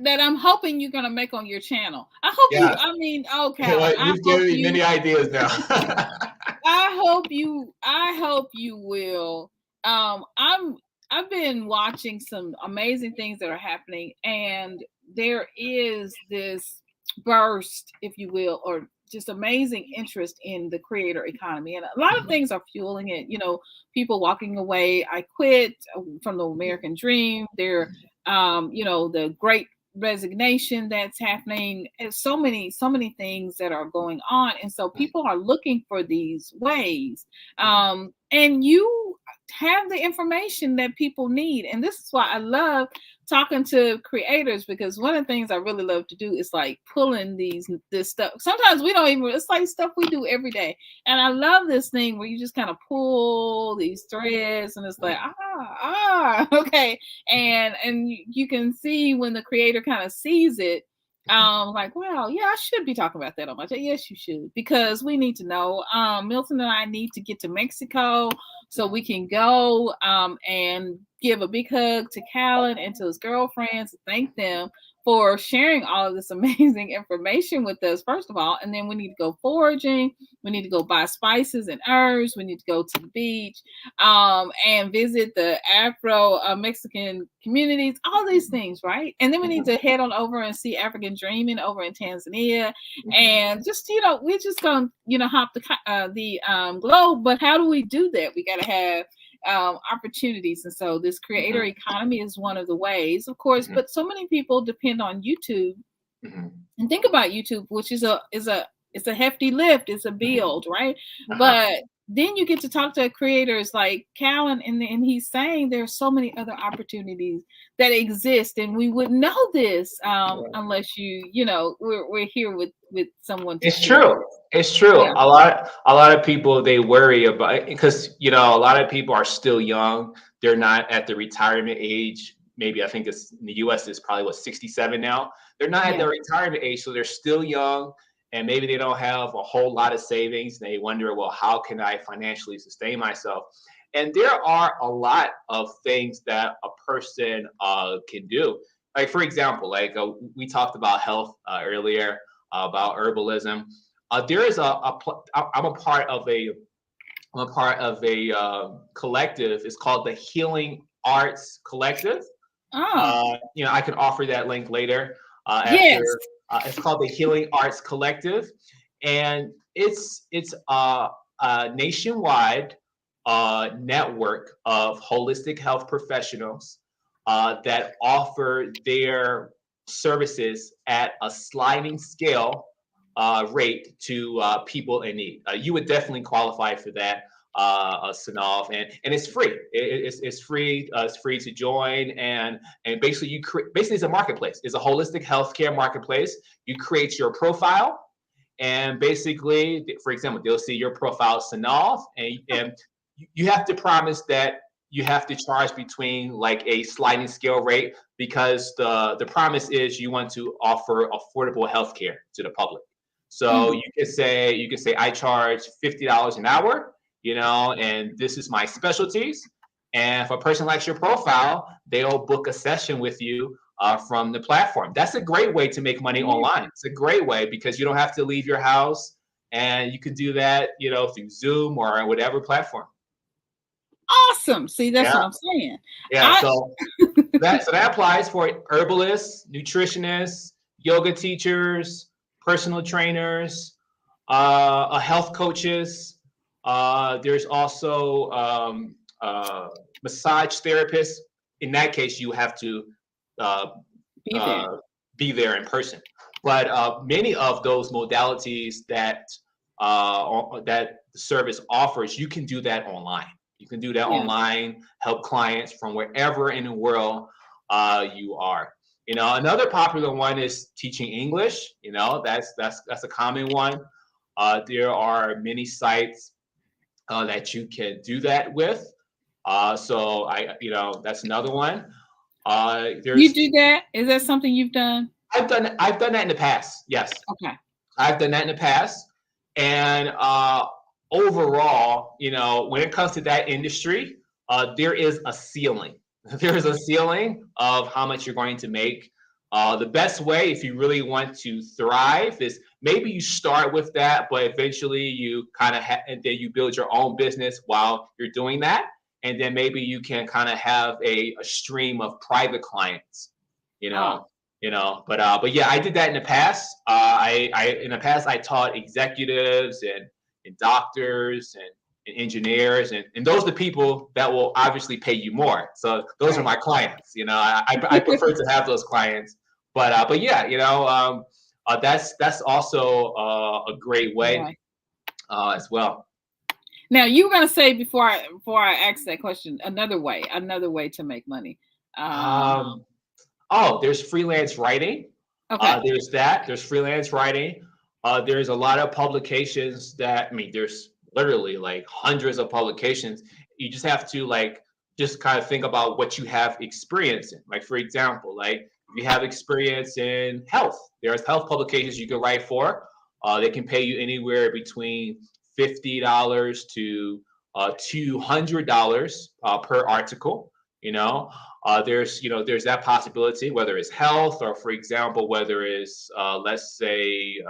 that I'm hoping you're gonna make on your channel. I hope yeah. Oh, Kallen, Well, you've given me many ideas now. I hope you will. I've been watching some amazing things that are happening, and there is this burst, if you will, or just amazing interest in the creator economy, and a lot of things are fueling it. People walking away. I quit from the American dream. They're the great resignation that's happening, and so many things that are going on, and so people are looking for these ways, and you have the information that people need. And this is why I love talking to creators, because one of the things I really love to do is like pulling this stuff. Sometimes we don't even, it's like stuff we do every day, and I love this thing where you just kind of pull these threads, and it's like okay, and you can see when the creator kind of sees it, like, wow, yeah, I should be talking about that on my channel. Yes, you should, because we need to know. Milton and I need to get to Mexico so we can go and give a big hug to Kallen and to his girlfriends, thank them for sharing all of this amazing information with us, first of all. And then we need to go foraging. We need to go buy spices and herbs. We need to go to the beach and visit the Afro-Mexican communities, all these things, right? And then we need to head on over and see African Dreaming over in Tanzania. And just, we're just going to, hop the globe. But how do we do that? We got to have opportunities, and so this creator economy is one of the ways, of course. But so many people depend on YouTube, and think about YouTube, which is a hefty lift, it's a build, right? But then you get to talk to creators like Kallen, and he's saying there's so many other opportunities that exist, and we wouldn't know this unless we're here with someone. It's true. It's true. Yeah. A lot of people, they worry about it because a lot of people are still young. They're not at the retirement age. Maybe I think it's in the US is probably 67 now. They're not at the retirement age, so they're still young, and maybe they don't have a whole lot of savings. They wonder, well, how can I financially sustain myself? And there are a lot of things that a person can do. Like for example, we talked about health earlier, about herbalism. There is I'm a part of a collective. It's called the Healing Arts Collective. I can offer that link later. Yes. It's called the Healing Arts Collective, and it's a nationwide network of holistic health professionals that offer their services at a sliding scale rate to people in need. You would definitely qualify for that, Synolve, and it's free. It's free. It's free to join, and basically basically it's a marketplace. It's a holistic healthcare marketplace. You create your profile, and basically, for example, they'll see your profile, Synolve, and you have to promise that you have to charge between like a sliding scale rate, because the promise is you want to offer affordable healthcare to the public. So you can say I charge $50 an hour, and this is my specialties. And if a person likes your profile, they'll book a session with you from the platform. That's a great way to make money online. It's a great way because you don't have to leave your house, and you can do that, through Zoom or whatever platform. Awesome. See, that's what I'm saying. Yeah. So that applies for herbalists, nutritionists, yoga teachers, personal trainers, health coaches. There's also massage therapists. In that case, you have to be there in person. But many of those modalities that the service offers, you can do that online. You can do that online, help clients from wherever in the world you are. Another popular one is teaching English. That's a common one. There are many sites that you can do that with. So that's another one. You do that? Is that something you've done? I've done that in the past. Yes. Okay. I've done that in the past, and overall, when it comes to that industry, there is a ceiling. There is a ceiling of how much you're going to make. The best way, if you really want to thrive, is maybe you start with that, but eventually you kind of and then you build your own business while you're doing that, and then maybe you can kind of have a stream of private clients. But yeah, I did that in the past. In the past I taught executives and doctors and engineers, and those are the people that will obviously pay you more. So those are my clients. I prefer to have those clients. But yeah, that's also a great way as well. Now you were gonna say before I ask that question, another way to make money. There's freelance writing. Okay. There's freelance writing. There's a lot of publications there's literally like hundreds of publications. You just have to just kind of think about what you have experience in. Like, for example, if you have experience in health, there's health publications you can write for. They can pay you anywhere between $50 to $200 per article. There's that possibility, whether it's health or, for example, whether it's let's say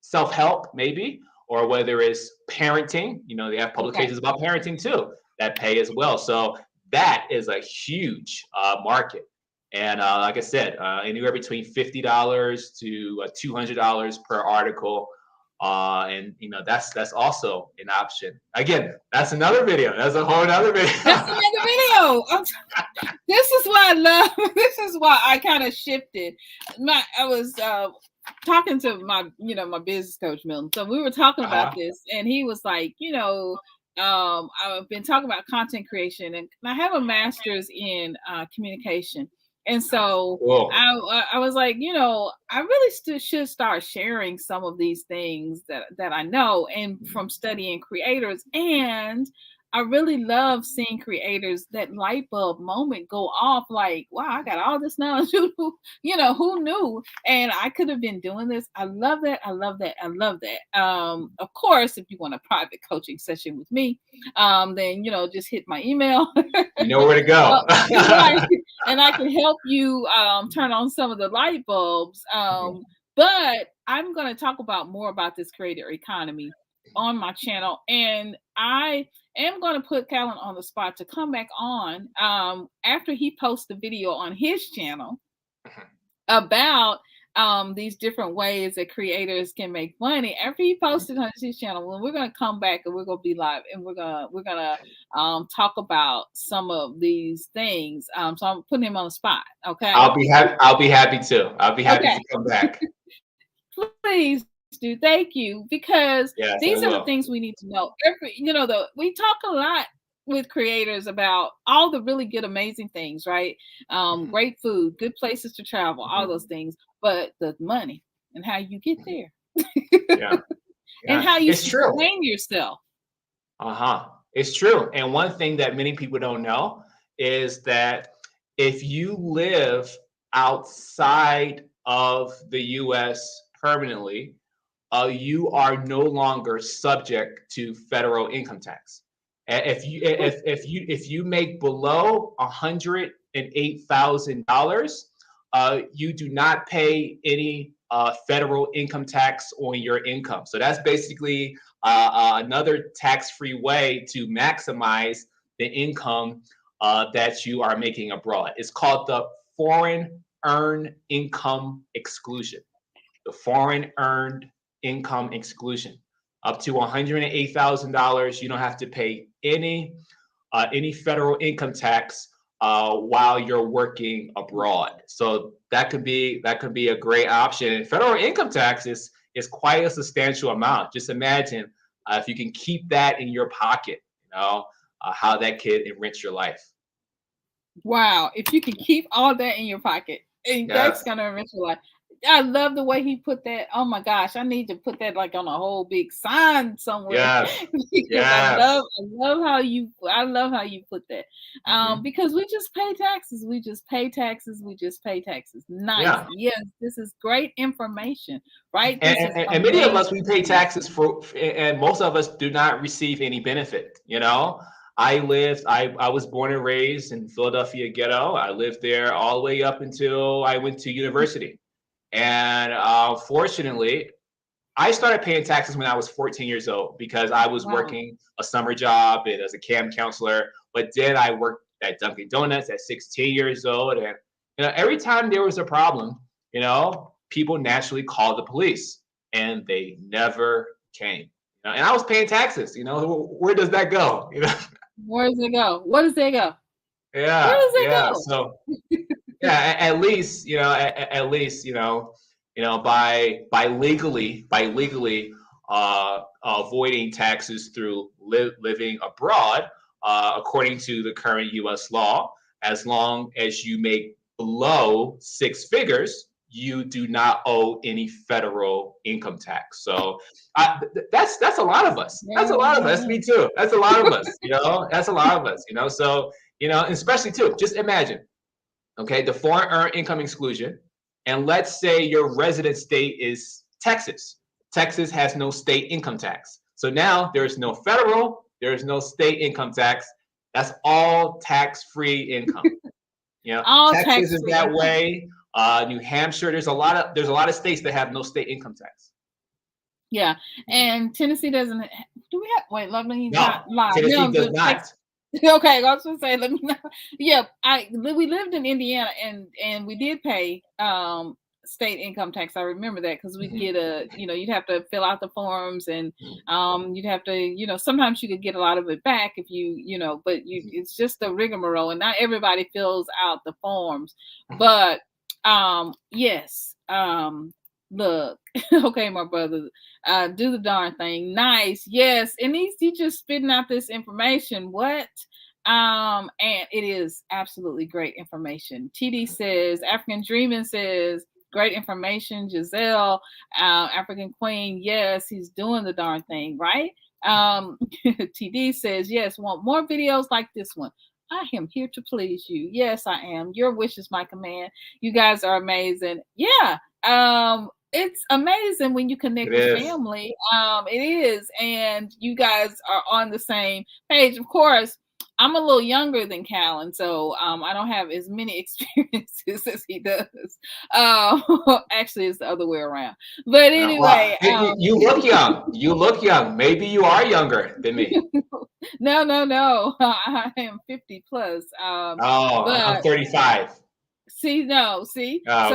self-help maybe, or whether it's parenting. They have publications about parenting too that pay as well. So that is a huge market. And like I said, anywhere between $50 to $200 per article. And that's also an option. Again, that's another video. That's a whole other video. That's another video. This is what I love. This is why I kind of shifted. I was talking to my business coach Milton. So we were talking about this, and he was like, I've been talking about content creation, and I have a master's in communication. And so I was like, I really should start sharing some of these things that I know and from studying creators. And I really love seeing creators, that light bulb moment go off like, wow, I got all this knowledge. Who knew? And I could have been doing this. I love that. I love that. I love that. Of course, if you want a private coaching session with me, then, just hit my email. You know where to go. And I can help you turn on some of the light bulbs. But I'm going to talk more about this creator economy on my channel. And I am going to put Kallen on the spot to come back on after he posts the video on his channel about these different ways that creators can make money. After he posted on his channel, when we're gonna come back and we're gonna be live and we're gonna talk about some of these things. So I'm putting him on the spot. Okay. I'll be happy. I'll be happy to. I'll be happy Okay. to come back. Please do. Thank you, because Yes, I these are the will. things we need to know. We talk a lot with creators about all the really good, amazing things, right? Great food, good places to travel, all those things, but the money and how you get there, Yeah, and yeah, how you it's true. sustain yourself. It's true. And one thing that many people don't know is that if you live outside of the U.S. permanently, you are no longer subject to federal income tax. If you make below $108,000, you do not pay any federal income tax on your income. So that's basically another tax-free way to maximize the income that you are making abroad. It's called the foreign earned income exclusion. The foreign earned income exclusion. Up to $108,000, you don't have to pay any federal income tax while you're working abroad. So that could be a great option. And federal income tax is quite a substantial amount. Just imagine if you can keep that in your pocket, how that could enrich your life. Wow, if you can keep all that in your pocket, and that's Yes. gonna enrich your life. I love the way he put that. Oh my gosh, I need to put that like on a whole big sign somewhere Yes. because Yes. I love how you put that. Because we just pay taxes, we just pay taxes, we just pay taxes. Nice. Yeah. Yes, this is great information, right? And, This is and many of us, amazing. we pay taxes and most of us do not receive any benefit. I was born and raised in Philadelphia ghetto. I lived there all the way up until I went to university. And fortunately, I started paying taxes when I was 14 years old because I was Wow. working a summer job and as a camp counselor. But then I worked at Dunkin' Donuts at 16 years old. And every time there was a problem, people naturally called the police, and they never came. And I was paying taxes. Where does that go? Where does it go? What does it go? Where Yeah, does it yeah. go? So yeah, at least by legally avoiding taxes through living abroad, according to the current U.S. law, as long as you make below six figures, you do not owe any federal income tax. So that's a lot of us. That's a lot of us. Me too. That's a lot of us. That's a lot of us. So especially too. Just imagine. Okay, the foreign earned income exclusion, and let's say your resident state is Texas. Texas has no state income tax. So now there's no federal, there's no state income tax. That's all tax-free income. All Texas is tax-free that income. way. New Hampshire, there's a lot of states that have no state income tax. Yeah, and Tennessee doesn't. Do we have? Wait, let me not No, lie. Tennessee No, does not. okay, I was gonna say. Let me. Not, yeah, we lived in Indiana, and we did pay state income tax. I remember that because we'd get you'd have to fill out the forms, and you'd have to sometimes you could get a lot of it back if but it's just a rigmarole, and not everybody fills out the forms, but yes. Look, okay, my brother, do the darn thing. Nice, yes. And he's just spitting out this information. What? And it is absolutely great information. TD says, African Dreaming says, great information. Giselle, African Queen, yes, he's doing the darn thing, right? TD says, yes, want more videos like this one. I am here to please you. Yes, I am. Your wish is my command. You guys are amazing. Yeah. It's amazing when you connect It with is. family. It is, and you guys are on the same page. Of course, I'm a little younger than Kallen, so I don't have as many experiences as he does. Actually, it's the other way around. But Well, anyway, you look young. You look young. Maybe you are younger than me. no. I am 50 plus. Oh, I'm But 35. Oh, So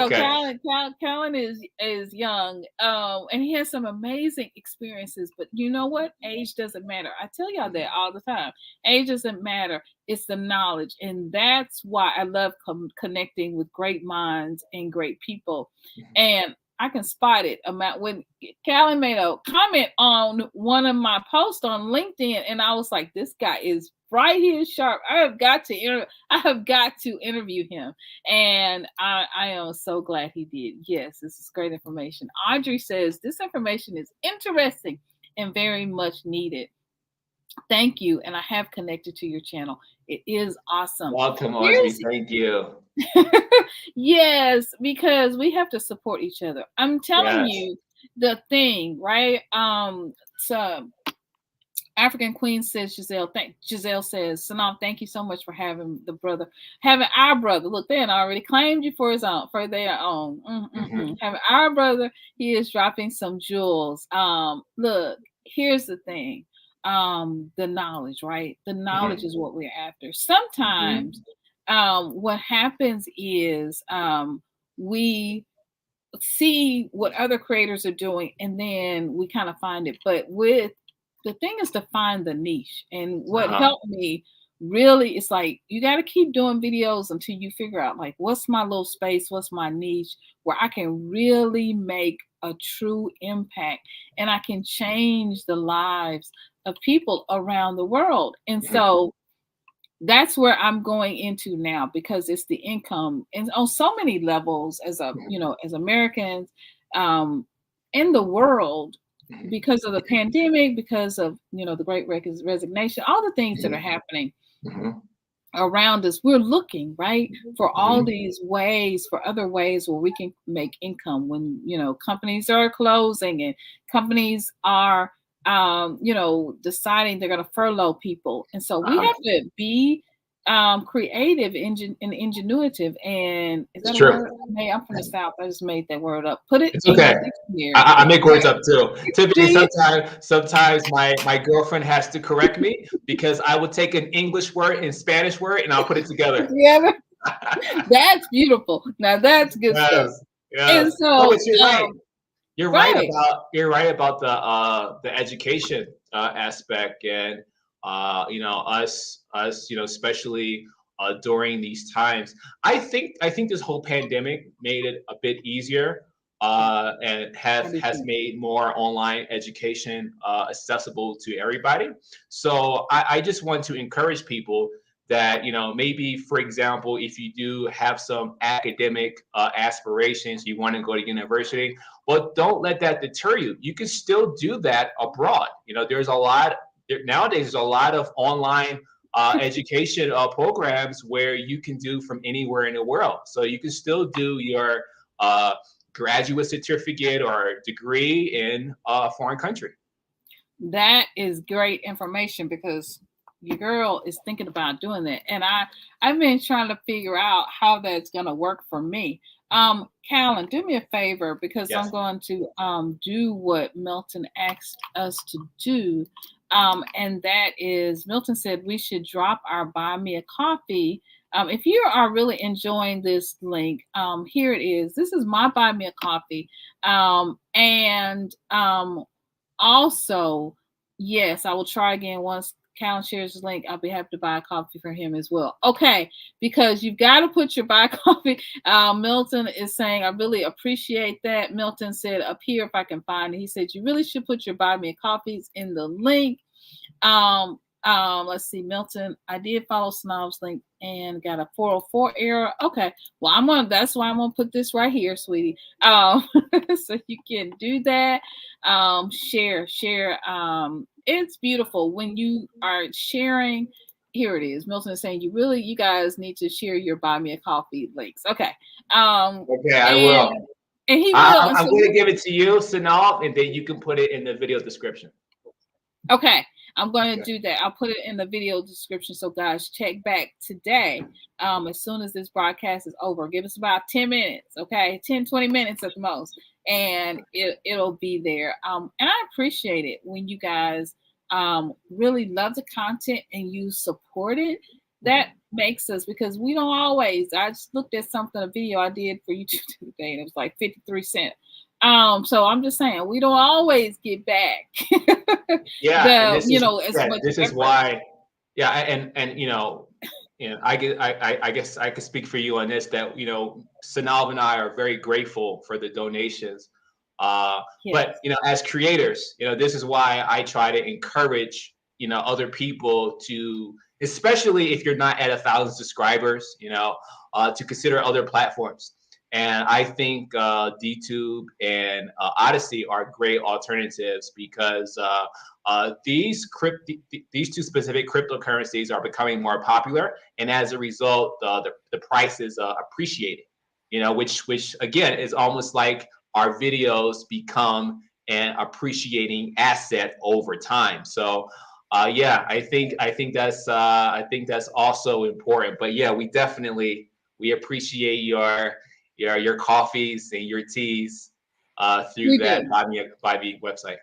okay. Kallen is young, and he has some amazing experiences. But you know what? Age doesn't matter. I tell y'all that all the time. Age doesn't matter. It's the knowledge, and that's why I love connecting with great minds and great people. And I can spot it about when Callie made a comment on one of my posts on LinkedIn, and I was like, "This guy is right here sharp. I have got to interview him." And I am so glad he did. Yes, this is great information. Audrey says this information is interesting and very much needed. Thank you, and I have connected to your channel. It is awesome. Welcome, Audrey. Here's Thank you. yes, because we have to support each other. I'm telling Yes. you the thing, right? So African Queen says, Giselle says, Synolve, thank you so much for having our brother. Look, they had already claimed you for their own. Having our brother, he is dropping some jewels. Look, here's the thing. The knowledge, right? The knowledge is what we're after. Sometimes what happens is we see what other creators are doing and then we kind of find it. But the thing is to find the niche. And what helped me really is like, you got to keep doing videos until you figure out like, what's my little space? What's my niche where I can really make a true impact and I can change the lives of people around the world. And so that's where I'm going into now because it's the income and on so many levels as Americans in the world because of the pandemic, because of the great resignation, all the things that are happening around us. We're looking right for all these ways, for other ways where we can make income when companies are closing and companies are deciding they're going to furlough people. And so we have to be creative and ingenuitive. And is that a word? Hey, I'm from the South. I just made that word up. Put it It's in okay. your dictionary. I make words up too. Typically, sometimes my girlfriend has to correct me because I will take an English word and Spanish word and I'll put it together. Yeah, that's beautiful. Now that's good stuff. Yes. And so, but you're right. You're right about the education aspect, and us especially during these times. I think this whole pandemic made it a bit easier and has made more online education accessible to everybody. So I just want to encourage people that maybe, for example, if you do have some academic aspirations, you want to go to university, well, don't let that deter you. You can still do that abroad. There's nowadays there's a lot of online education programs where you can do from anywhere in the world. So you can still do your graduate certificate or degree in a foreign country. That is great information because your girl is thinking about doing that. And I've been trying to figure out how that's going to work for me. Kallen, do me a favor because I'm going to do what Milton asked us to do. And that is, Milton said we should drop our Buy Me a Coffee. If you are really enjoying this link, here it is. This is my Buy Me a Coffee. Also, yes, I will try again once Kallen shares his link. I'll be happy to buy a coffee for him as well. Okay, because you've got to put your buy coffee. Milton is saying, I really appreciate that. Milton said up here, if I can find it, he said, you really should put your buy me a coffees in the link. Let's see, Milton, I did follow Synolve's link and got a 404 error. Okay, well, that's why I'm gonna put this right here, sweetie. So you can do that. Share. It's beautiful when you are sharing. Here it is. Milton is saying you guys need to share your buy me a coffee links. Okay. Okay, I will. And he will. I'm going to give it to you, Synolve, and then you can put it in the video description. Okay, I'm going to do that. I'll put it in the video description. So guys, check back today. As soon as this broadcast is over, give us about 10 minutes. Okay, 10, 20 minutes at the most. And it'll be there. And I appreciate it when you guys really love the content and you support it. That makes us, because we don't always. I just looked at something, a video I did for YouTube today, and it was like 53 cents. So I'm just saying we don't always get back Yeah, and the, as much this is effort. why, yeah, and I guess I could speak for you on this, that Synolve and I are very grateful for the donations. But Yes, as creators, this is why I try to encourage other people to, especially if you're not at 1,000 subscribers, to consider other platforms. And I think DTube and Odyssey are great alternatives, because these two specific cryptocurrencies are becoming more popular, and as a result, the price is appreciated. Which again is almost like our videos become an appreciating asset over time. So yeah, I think that's also important. But yeah, we appreciate your coffees and your teas through we that do. Buy Me website.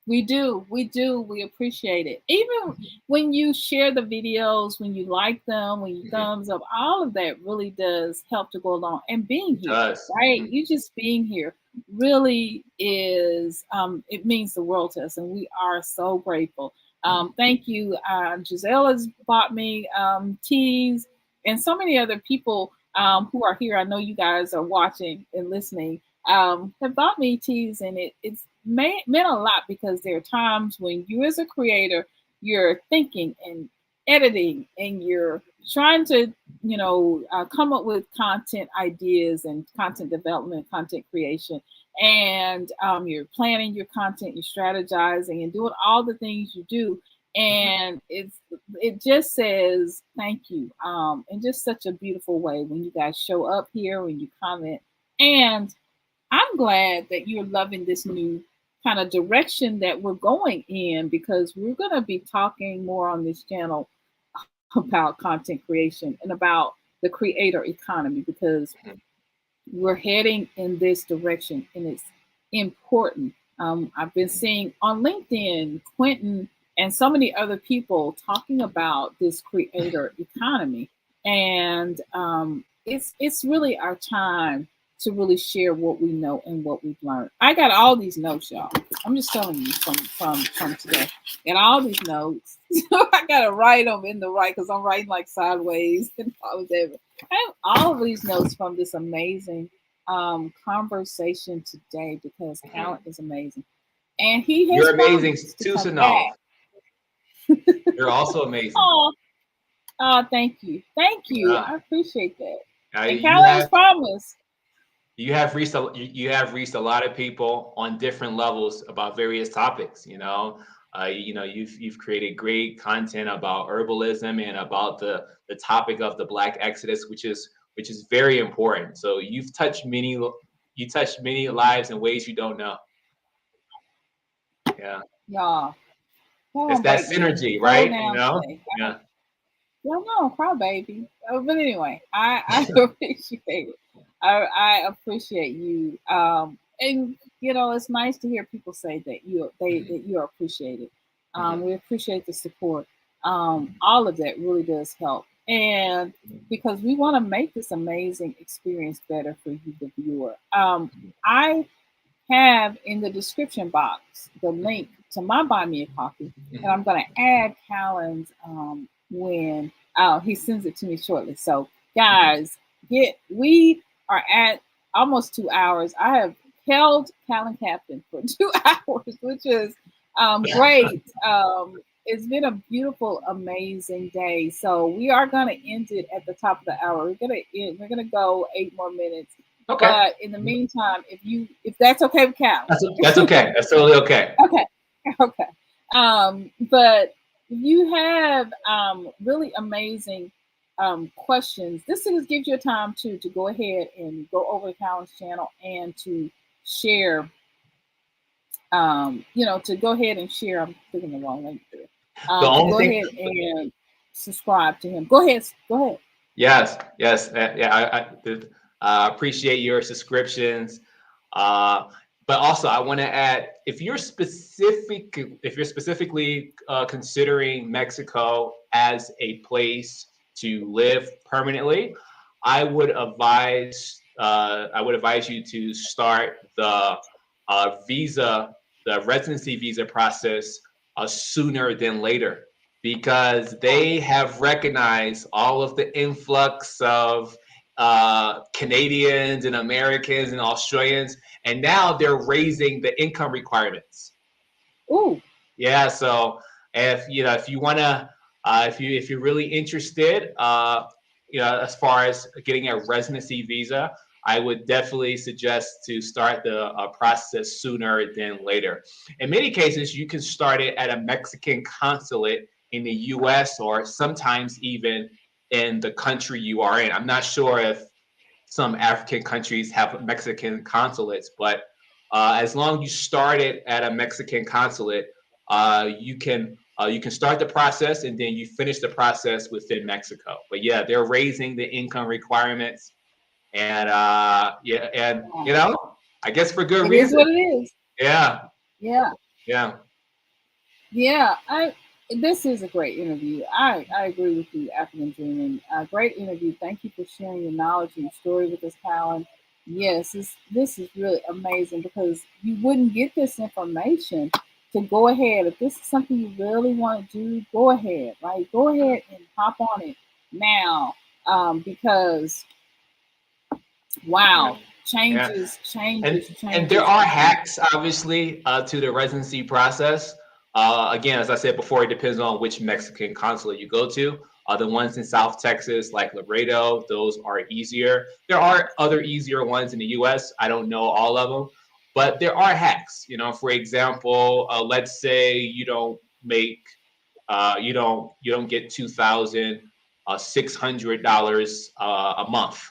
We do. We do. We appreciate it. Even when you share the videos, when you like them, when you Mhm. thumbs up, all of that really does help to go along. And being It here, does. right? You just being here really is, it means the world to us. And we are so grateful. Thank you. Giselle has bought me teas, and so many other people who are here. I know you guys are watching and listening, have bought me teas, and it's meant a lot, because there are times when you, as a creator, you're thinking and editing, and you're trying to come up with content ideas and content development, content creation, and you're planning your content, you're strategizing and doing all the things you do, and it just says thank you, in just such a beautiful way when you guys show up here, when you comment. And I'm glad that you're loving this new kind of direction that we're going in, because we're going to be talking more on this channel about content creation and about the creator economy, because we're heading in this direction, and it's important. I've been seeing on LinkedIn, Quentin and so many other people talking about this creator economy, and it's really our time to really share what we know and what we've learned. I got all these notes, y'all. I'm just telling you from today. Got all these notes. So I gotta write them in the right, because I'm writing like sideways and all of that. I have all of these notes from this amazing conversation today, because Mhm. Kallen is amazing. And he has You're amazing promised to too, come back. Synolve. You're also amazing. Oh, thank you. Thank you. Yeah. I appreciate that. And You Kallen has have promised. you have reached a lot of people on different levels about various topics. You've created great content about herbalism and about the topic of the Black Exodus, which is very important. So you touched many lives in ways you don't know. Yeah, Y'all, y'all it's don't that break me. I'm synergy, slow right? down today. Yeah. Y'all know, cry baby. But anyway, I appreciate it. I appreciate you. And it's nice to hear people say that Mhm. that you are appreciated. Mhm. We appreciate the support. All of that really does help, and because we want to make this amazing experience better for you, the viewer. I have in the description box the link to my Buy Me a Coffee, and I'm Mhm. going to add Callan's when he sends it to me shortly. So, Mhm. guys, we are at almost 2 hours. I have held Callan Captain for 2 hours, which is great. It's been a beautiful, amazing day. So we are going to end it at the top of the hour. We're gonna go 8 more minutes. Okay. But in the meantime, if that's okay with Cal. That's okay. That's totally okay. Okay. Okay. But if you have really amazing questions, this just gives you a time to go ahead and go over to Callan's channel and to share, to go ahead and share. I'm clicking the wrong link there. The To only go thing ahead and subscribe to him. Go ahead. Go ahead. Yes, yes, yeah. Appreciate your subscriptions, uh, but also I want to add, if you're specifically considering Mexico as a place to live permanently, I would advise you to start the the residency visa process sooner than later, because they have recognized all of the influx of Canadians and Americans and Australians, and now they're raising the income requirements. Ooh. Yeah, so if you want to, if you're really interested, as far as getting a residency visa, I would definitely suggest to start the process sooner than later. In many cases, you can start it at a Mexican consulate in the U.S. or sometimes even in the country you are in. I'm not sure if some African countries have Mexican consulates, but as long as you start it at a Mexican consulate, you can start the process and then you finish the process within Mexico. But yeah, they're raising the income requirements, and I guess for good It is reason. what it is. Yeah, Yeah. yeah, Yeah. This is a great interview. I agree with you, African Dreaming. A great interview. Thank you for sharing your knowledge and your story with us, Kallen. Yes, this is really amazing because you wouldn't get this information to go ahead. If this is something you really want to do, go ahead, right? Go ahead and hop on it now. Because yeah, wow, yeah. And there changes are are coming. hacks, obviously, to the residency process. Again, as I said before, it depends on which Mexican consulate you go to. The ones in South Texas, like Laredo, those are easier. There are other easier ones in the U.S. I don't know all of them, but there are hacks. For example, let's say you don't get $2,600 a month.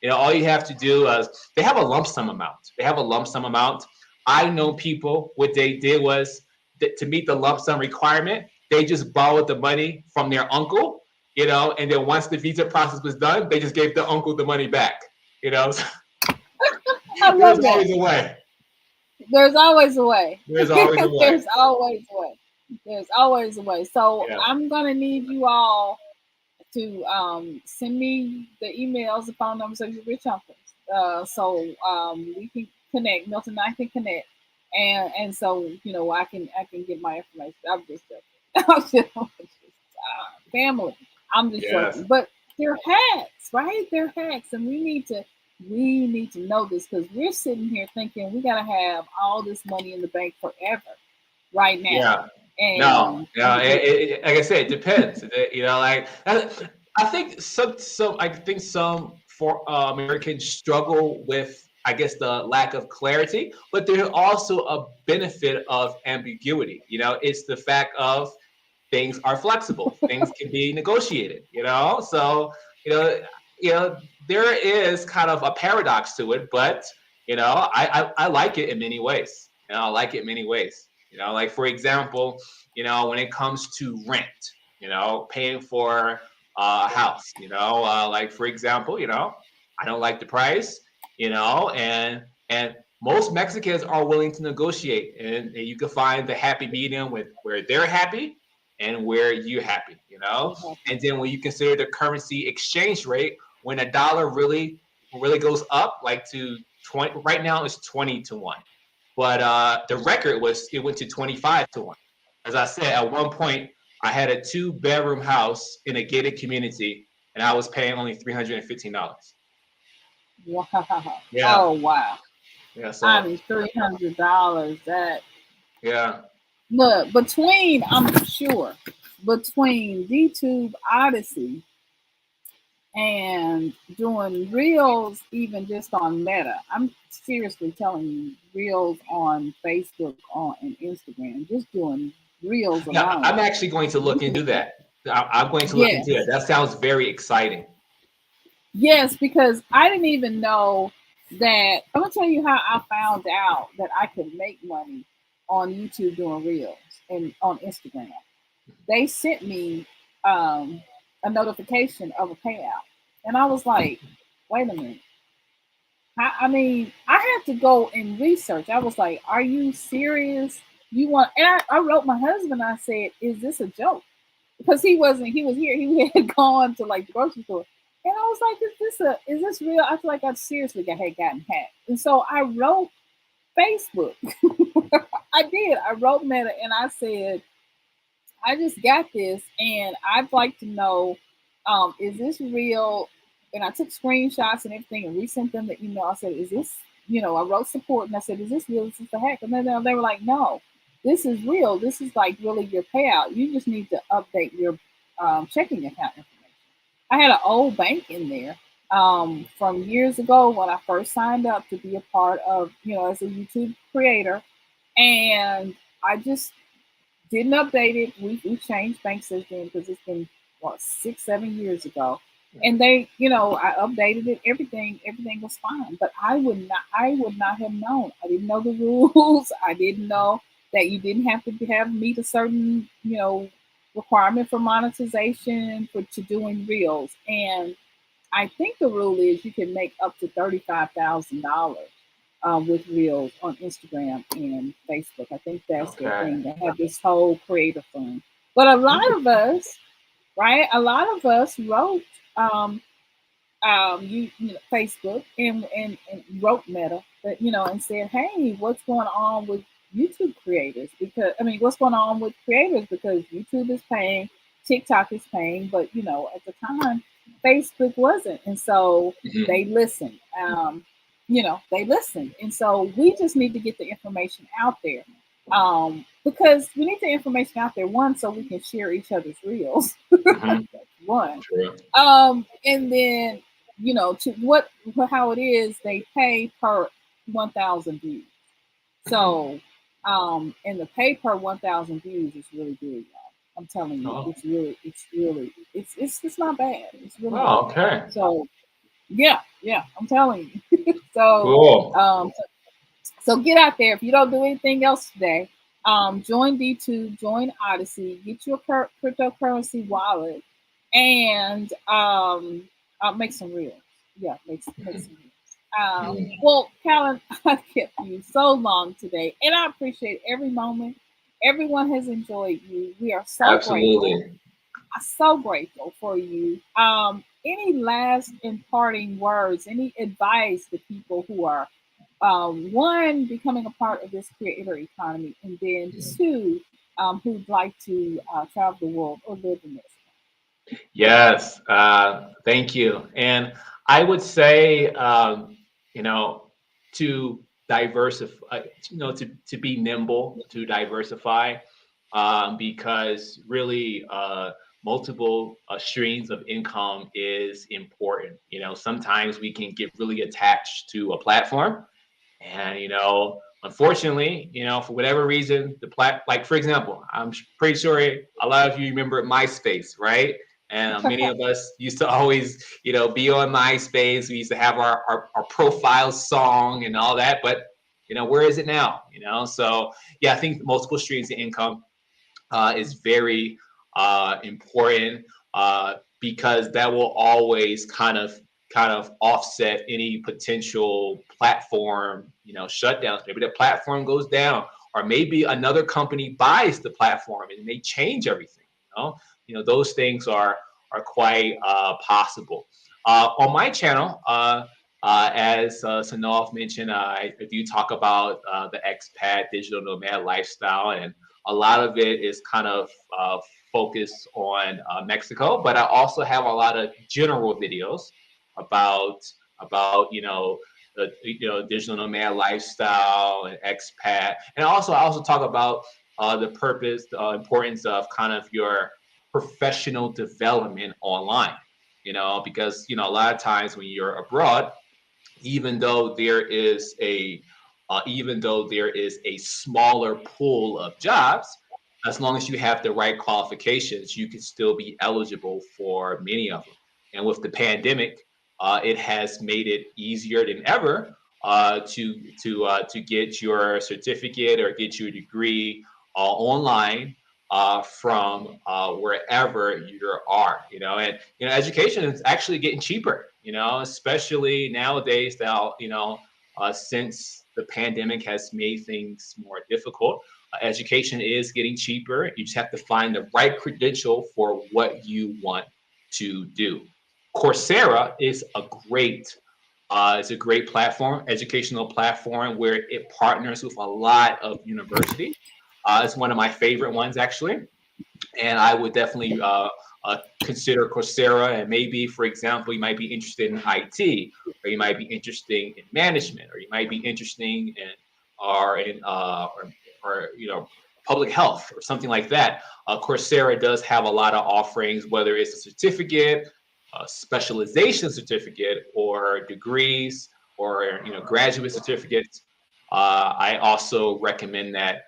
All you have to do is they have a lump sum amount. They have a lump sum amount. I know people. What they did was to meet the lump sum requirement, they just borrowed the money from their uncle. And then once the visa process was done, they just gave the uncle the money back. I There's love that. always a way. There's always a way. There's always a way. There's always a way. There's always a way. So Yeah. I'm gonna need you all to send me the emails, the phone numbers of your rich uncles, so we can connect. Milton and I can connect, and so I can get my information. I'm just joking. I'm just family. I'm just Yes. joking, but they're hacks, right? They're hacks, and we need to know this because we're sitting here thinking we gotta have all this money in the bank forever, right now, Yeah. No, and no. Like I said, it depends. Like I think some for Americans struggle with, I guess, the lack of clarity, but there's also a benefit of ambiguity. It's the fact of things are flexible, things can be negotiated. So you know, there is kind of a paradox to it, but I like it in many ways. I like it in many ways. Like for example, when it comes to rent, paying for a house, like for example, I don't like the price, and most Mexicans are willing to negotiate, and you can find the happy medium with where they're happy and where you're happy. And then when you consider the currency exchange rate, when a dollar really goes up, like to 20, right now it's 20-1. But the record it went to 25-1. As I said, at one point, I had a 2-bedroom house in a gated community, and I was paying only $315. wow. Yeah, Oh wow. yeah. I So mean, $300. That yeah, look I'm sure between DTube Odyssey and doing reels, even just on Meta. I'm seriously telling you, reels on Facebook, on and Instagram, just doing reels yeah. alone. I'm actually going to You look can into spend. that. I'm going to look into it. Yes, That sounds very exciting. yes, because I didn't even know that. I'm gonna tell you how I found out that I could make money on YouTube doing reels and on Instagram. They sent me um, a notification of a payout, and I was like, "Wait a minute." I mean, I had to go and research. I was like, "Are you serious? You want?" And I wrote my husband. I said, "Is this a joke?" because he wasn't. He was here. He had gone to like the grocery store, and I was like, is this real? I feel like I seriously had gotten hacked, and so I wrote Facebook. I did. I wrote Meta, and I said, I just got this, and I'd like to know, is this real? And I took screenshots and everything and resent them the email. I said, is this, I wrote support and I said, is this real? Is this a hack? And then they were like, no, this is real. This is like really your payout. You just need to update your checking account information. I had an old bank in there from years ago when I first signed up to be a part of, as a YouTube creator. And I just didn't update it. We changed banks since then because it's been what 6, 7 years ago. And they, I updated it. Everything was fine. But I would not have known. I didn't know the rules. I didn't know that you didn't have to have meet a certain, requirement for monetization for to doing reels. And I think the rule is you can make up to $35,000 with Reels on Instagram and Facebook. I think that's their Okay. thing. They have this whole creator fund. But a lot of us, right? A lot of us wrote Facebook and wrote Meta, but and said, hey, what's going on with YouTube creators? Because what's going on with creators? Because YouTube is paying, TikTok is paying, but at the time, Facebook wasn't, and so Mhm. they listened. They listened, and so we just need to get the information out there. Because we need the information out there, one, so we can share each other's reels. Mhm. That's one. True. And then to how it is, they pay per 1,000 views. So, and the pay per 1,000 views is really good, y'all. I'm telling you, Oh, it's not bad. It's really wow. good. Okay. So yeah, I'm telling you. So, Cool. um, so get out there. If you don't do anything else today, join D2, join Odyssey, get your cryptocurrency wallet, and make some reels. Yeah, make Mhm. some reels. Mhm. Well, Callan, I kept you so long today, and I appreciate every moment. Everyone has enjoyed you. We are Absolutely. so grateful for you. Any last imparting words, any advice to people who are one, becoming a part of this creator economy, and then two, who'd like to travel the world or live in this. Yes, thank you. And I would say, you know, to diversify, to be nimble, to diversify, because really multiple streams of income is important. Sometimes we can get really attached to a platform, and unfortunately, for whatever reason, like for example, I'm pretty sure a lot of you remember MySpace, right? And many of us used to always, be on MySpace. We used to have our profile song and all that, but where is it now? So yeah, I think multiple streams of income is very important, because that will always kind of offset any potential platform shutdowns. Maybe the platform goes down, or maybe another company buys the platform and they change everything. Those things are quite possible. On my channel, as Synolve mentioned, I do talk about the expat digital nomad lifestyle, and a lot of it is kind of focused on Mexico, but I also have a lot of general videos about about the digital nomad lifestyle and expat, and I also talk about the purpose, the importance of kind of your professional development online. Because a lot of times when you're abroad, even though there is a smaller pool of jobs, as long as you have the right qualifications, you can still be eligible for many of them. And with the pandemic, it has made it easier than ever to get your certificate or get your degree online from wherever you are. And education is actually getting cheaper. Especially nowadays. Now, since the pandemic has made things more difficult, Education is getting cheaper. You just have to find the right credential for what you want to do. Coursera is a great platform, educational platform where it partners with a lot of universities. It's one of my favorite ones, actually. And I would definitely consider Coursera. And maybe, for example, you might be interested in IT, or you might be interested in management, or you might be interested in or public health or something like that. Coursera does have a lot of offerings, whether it's a certificate, a specialization certificate, or degrees, or graduate certificates. I also recommend that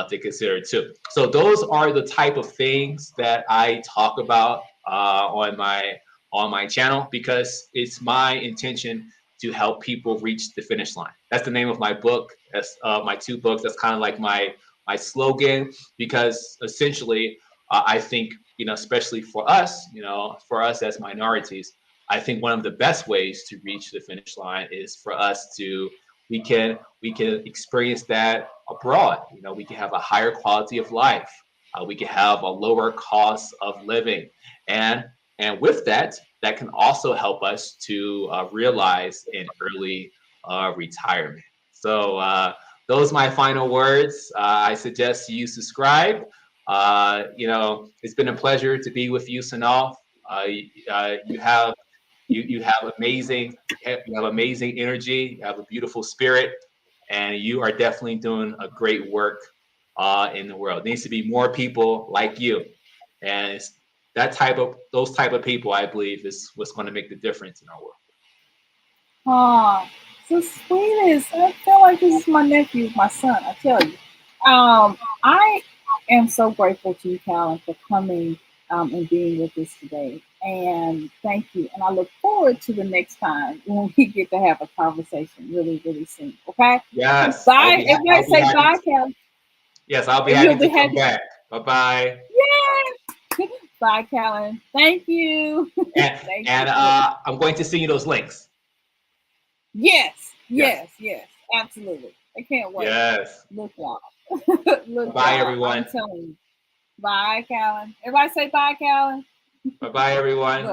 to consider too. So those are the type of things that I talk about on my channel, because it's my intention to help people reach the finish line. That's the name of my book. That's my two books. That's kind of like my slogan, because essentially I think especially for us as minorities, I think one of the best ways to reach the finish line is for us to we can experience that abroad. We can have a higher quality of life. We can have a lower cost of living, and with that, that can also help us to realize an early retirement. So those are my final words. I suggest you subscribe. It's been a pleasure to be with you, Synolve. You have you have amazing energy. You have a beautiful spirit, and you are definitely doing a great work in the world. There needs to be more people like you, and it's those type of people, I believe, is what's going to make the difference in our world. Oh, so sweetest. I feel like this is my nephew, my son. I tell you. I am so grateful to you, Callen, for coming and being with us today. And thank you. And I look forward to the next time when we get to have a conversation really, really soon. Okay? Yes, Bye. Everybody I'll be say happy. bye, Callen. Yes, I'll be And you'll happy be to come happy. back. Bye bye. Yay! Bye, Callen. Thank you. And Thank and you. I'm going to send you those links. Yes, Yes, yes, yes. Absolutely. I can't wait. yes. Look, y'all. Look, Bye, y'all. I'm everyone. telling you. Bye, Callen. Everybody say bye, Callen. Bye bye, everyone.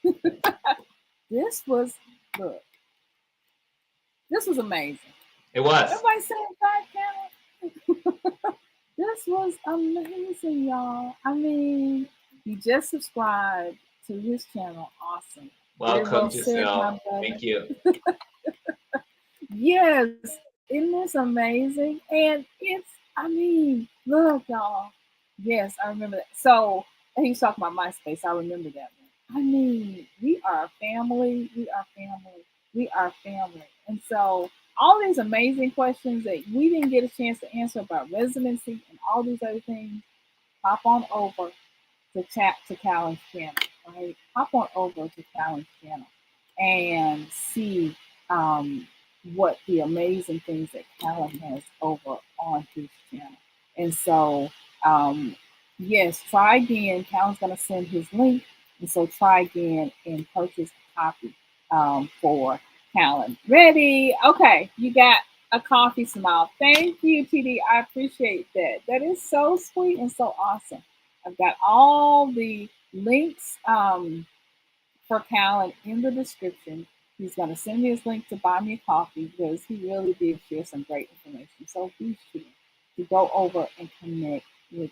Look, this was look. This was amazing. It was. Everybody say bye, Callen. This was amazing, y'all. I mean, you just subscribed to his channel. Awesome. Very Welcome, well said, Giselle. my brother. Thank you. Yes, isn't this amazing? And I mean, look, y'all. Yes, I remember that. So, and he was talking about MySpace. I remember that one. I mean, we are family. We are family. We are family. And so, all these amazing questions that we didn't get a chance to answer about residency and all these other things, hop on over to chat to Callen's channel, right? Hop on over to Callen's channel and see what the amazing things that Callen has over on his channel. And so, yes, try again. Callen's going to send his link. And so try again and purchase a copy for Callen. Ready? Okay, you got a coffee smile. Thank you, TD. I appreciate that. That is so sweet and so awesome. I've got all the links for Callen in the description. He's going to send me his link to buy me a coffee because he really did share some great information. So be sure to go over and connect with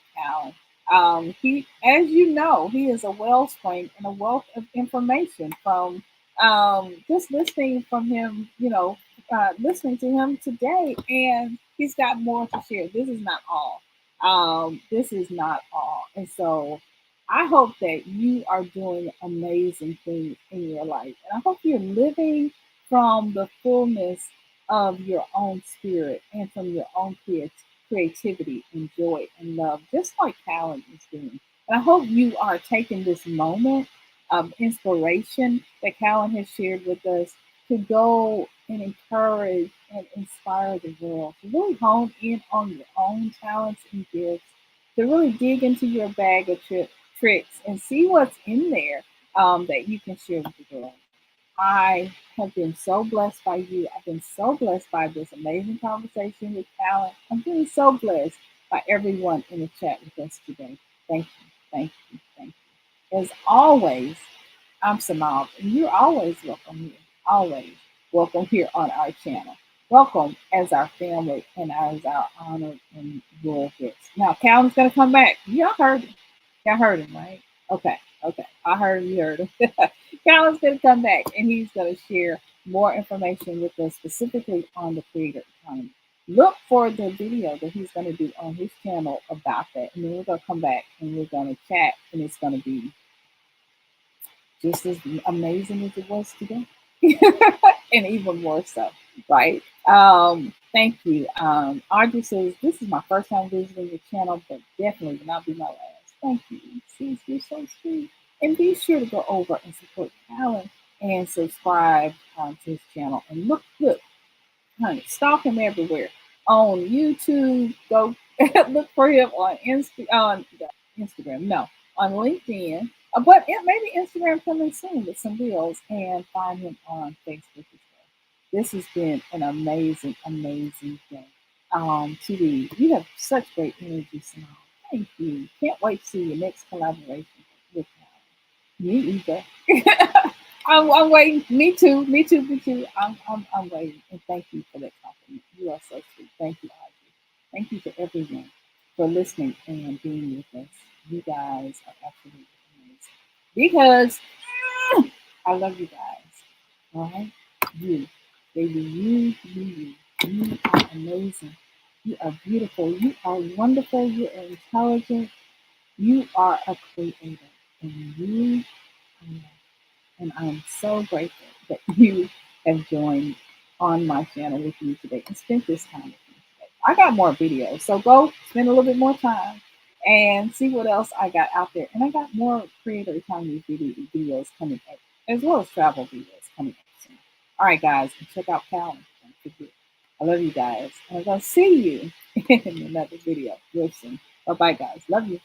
Callen. He, as you know, he is a wellspring and a wealth of information from just listening from him, listening to him today. And he's got more to share. This is not all. This is not all. And so I hope that you are doing amazing things in your life. And I hope you're living from the fullness of your own spirit and from your own creativity and joy and love, just like Callen is doing. And I hope you are taking this moment of inspiration that Callen has shared with us to go and encourage and inspire the world, to really hone in on your own talents and gifts, to really dig into your bag of tricks and see what's in there that you can share with the world. I have been so blessed by you. I've been so blessed by this amazing conversation with Kallen. I've been so blessed by everyone in the chat with us today. Thank you, thank you, thank you. As always, I'm Synolve, and you're always welcome here. Always welcome here on our channel. Welcome as our family and as our honored and royal guests. Now, Calvin's going to come back. Y'all heard him. Y'all heard him, right? Okay, okay. I heard him. You heard him. Calvin's going to come back, and he's going to share more information with us, specifically on the creator economy. Look for the video that he's going to do on his channel about that, and then we're going to come back and we're going to chat, and it's going to be just as amazing as it was today, and even more so, right? Thank you. Audrey says, this is my first time visiting your channel, but definitely will not be my last. Thank you. Sis, you're so sweet. And be sure to go over and support Kallen and subscribe to his channel. And look, honey, stalk him everywhere. On YouTube, go look for him on Instagram. No, on LinkedIn. But maybe Instagram coming soon with some reels, and find him on Facebook as well. This has been an amazing, amazing day. TV, you have such great energy, Simone. Thank you. Can't wait to see your next collaboration with him. Me either. I'm waiting. Me too. Me too. Me too. I'm waiting. And thank you for that compliment. You are so sweet. Thank you, Audrey. Thank you to everyone for listening and being with us. You guys are absolutely amazing. Because I love you guys. All right? You. Baby, you. You are amazing. You are beautiful. You are wonderful. You are intelligent. You are a creator. And you are loved. And I'm so grateful that you have joined on my channel with me today and spent this time with me today. I got more videos, so go spend a little bit more time and see what else I got out there. And I got more creator economy videos coming up, as well as travel videos coming up soon. All right, guys, and check out Kallen. Don't forget. I love you guys, and I'm gonna see you in another video real soon. Bye bye, guys. Love you.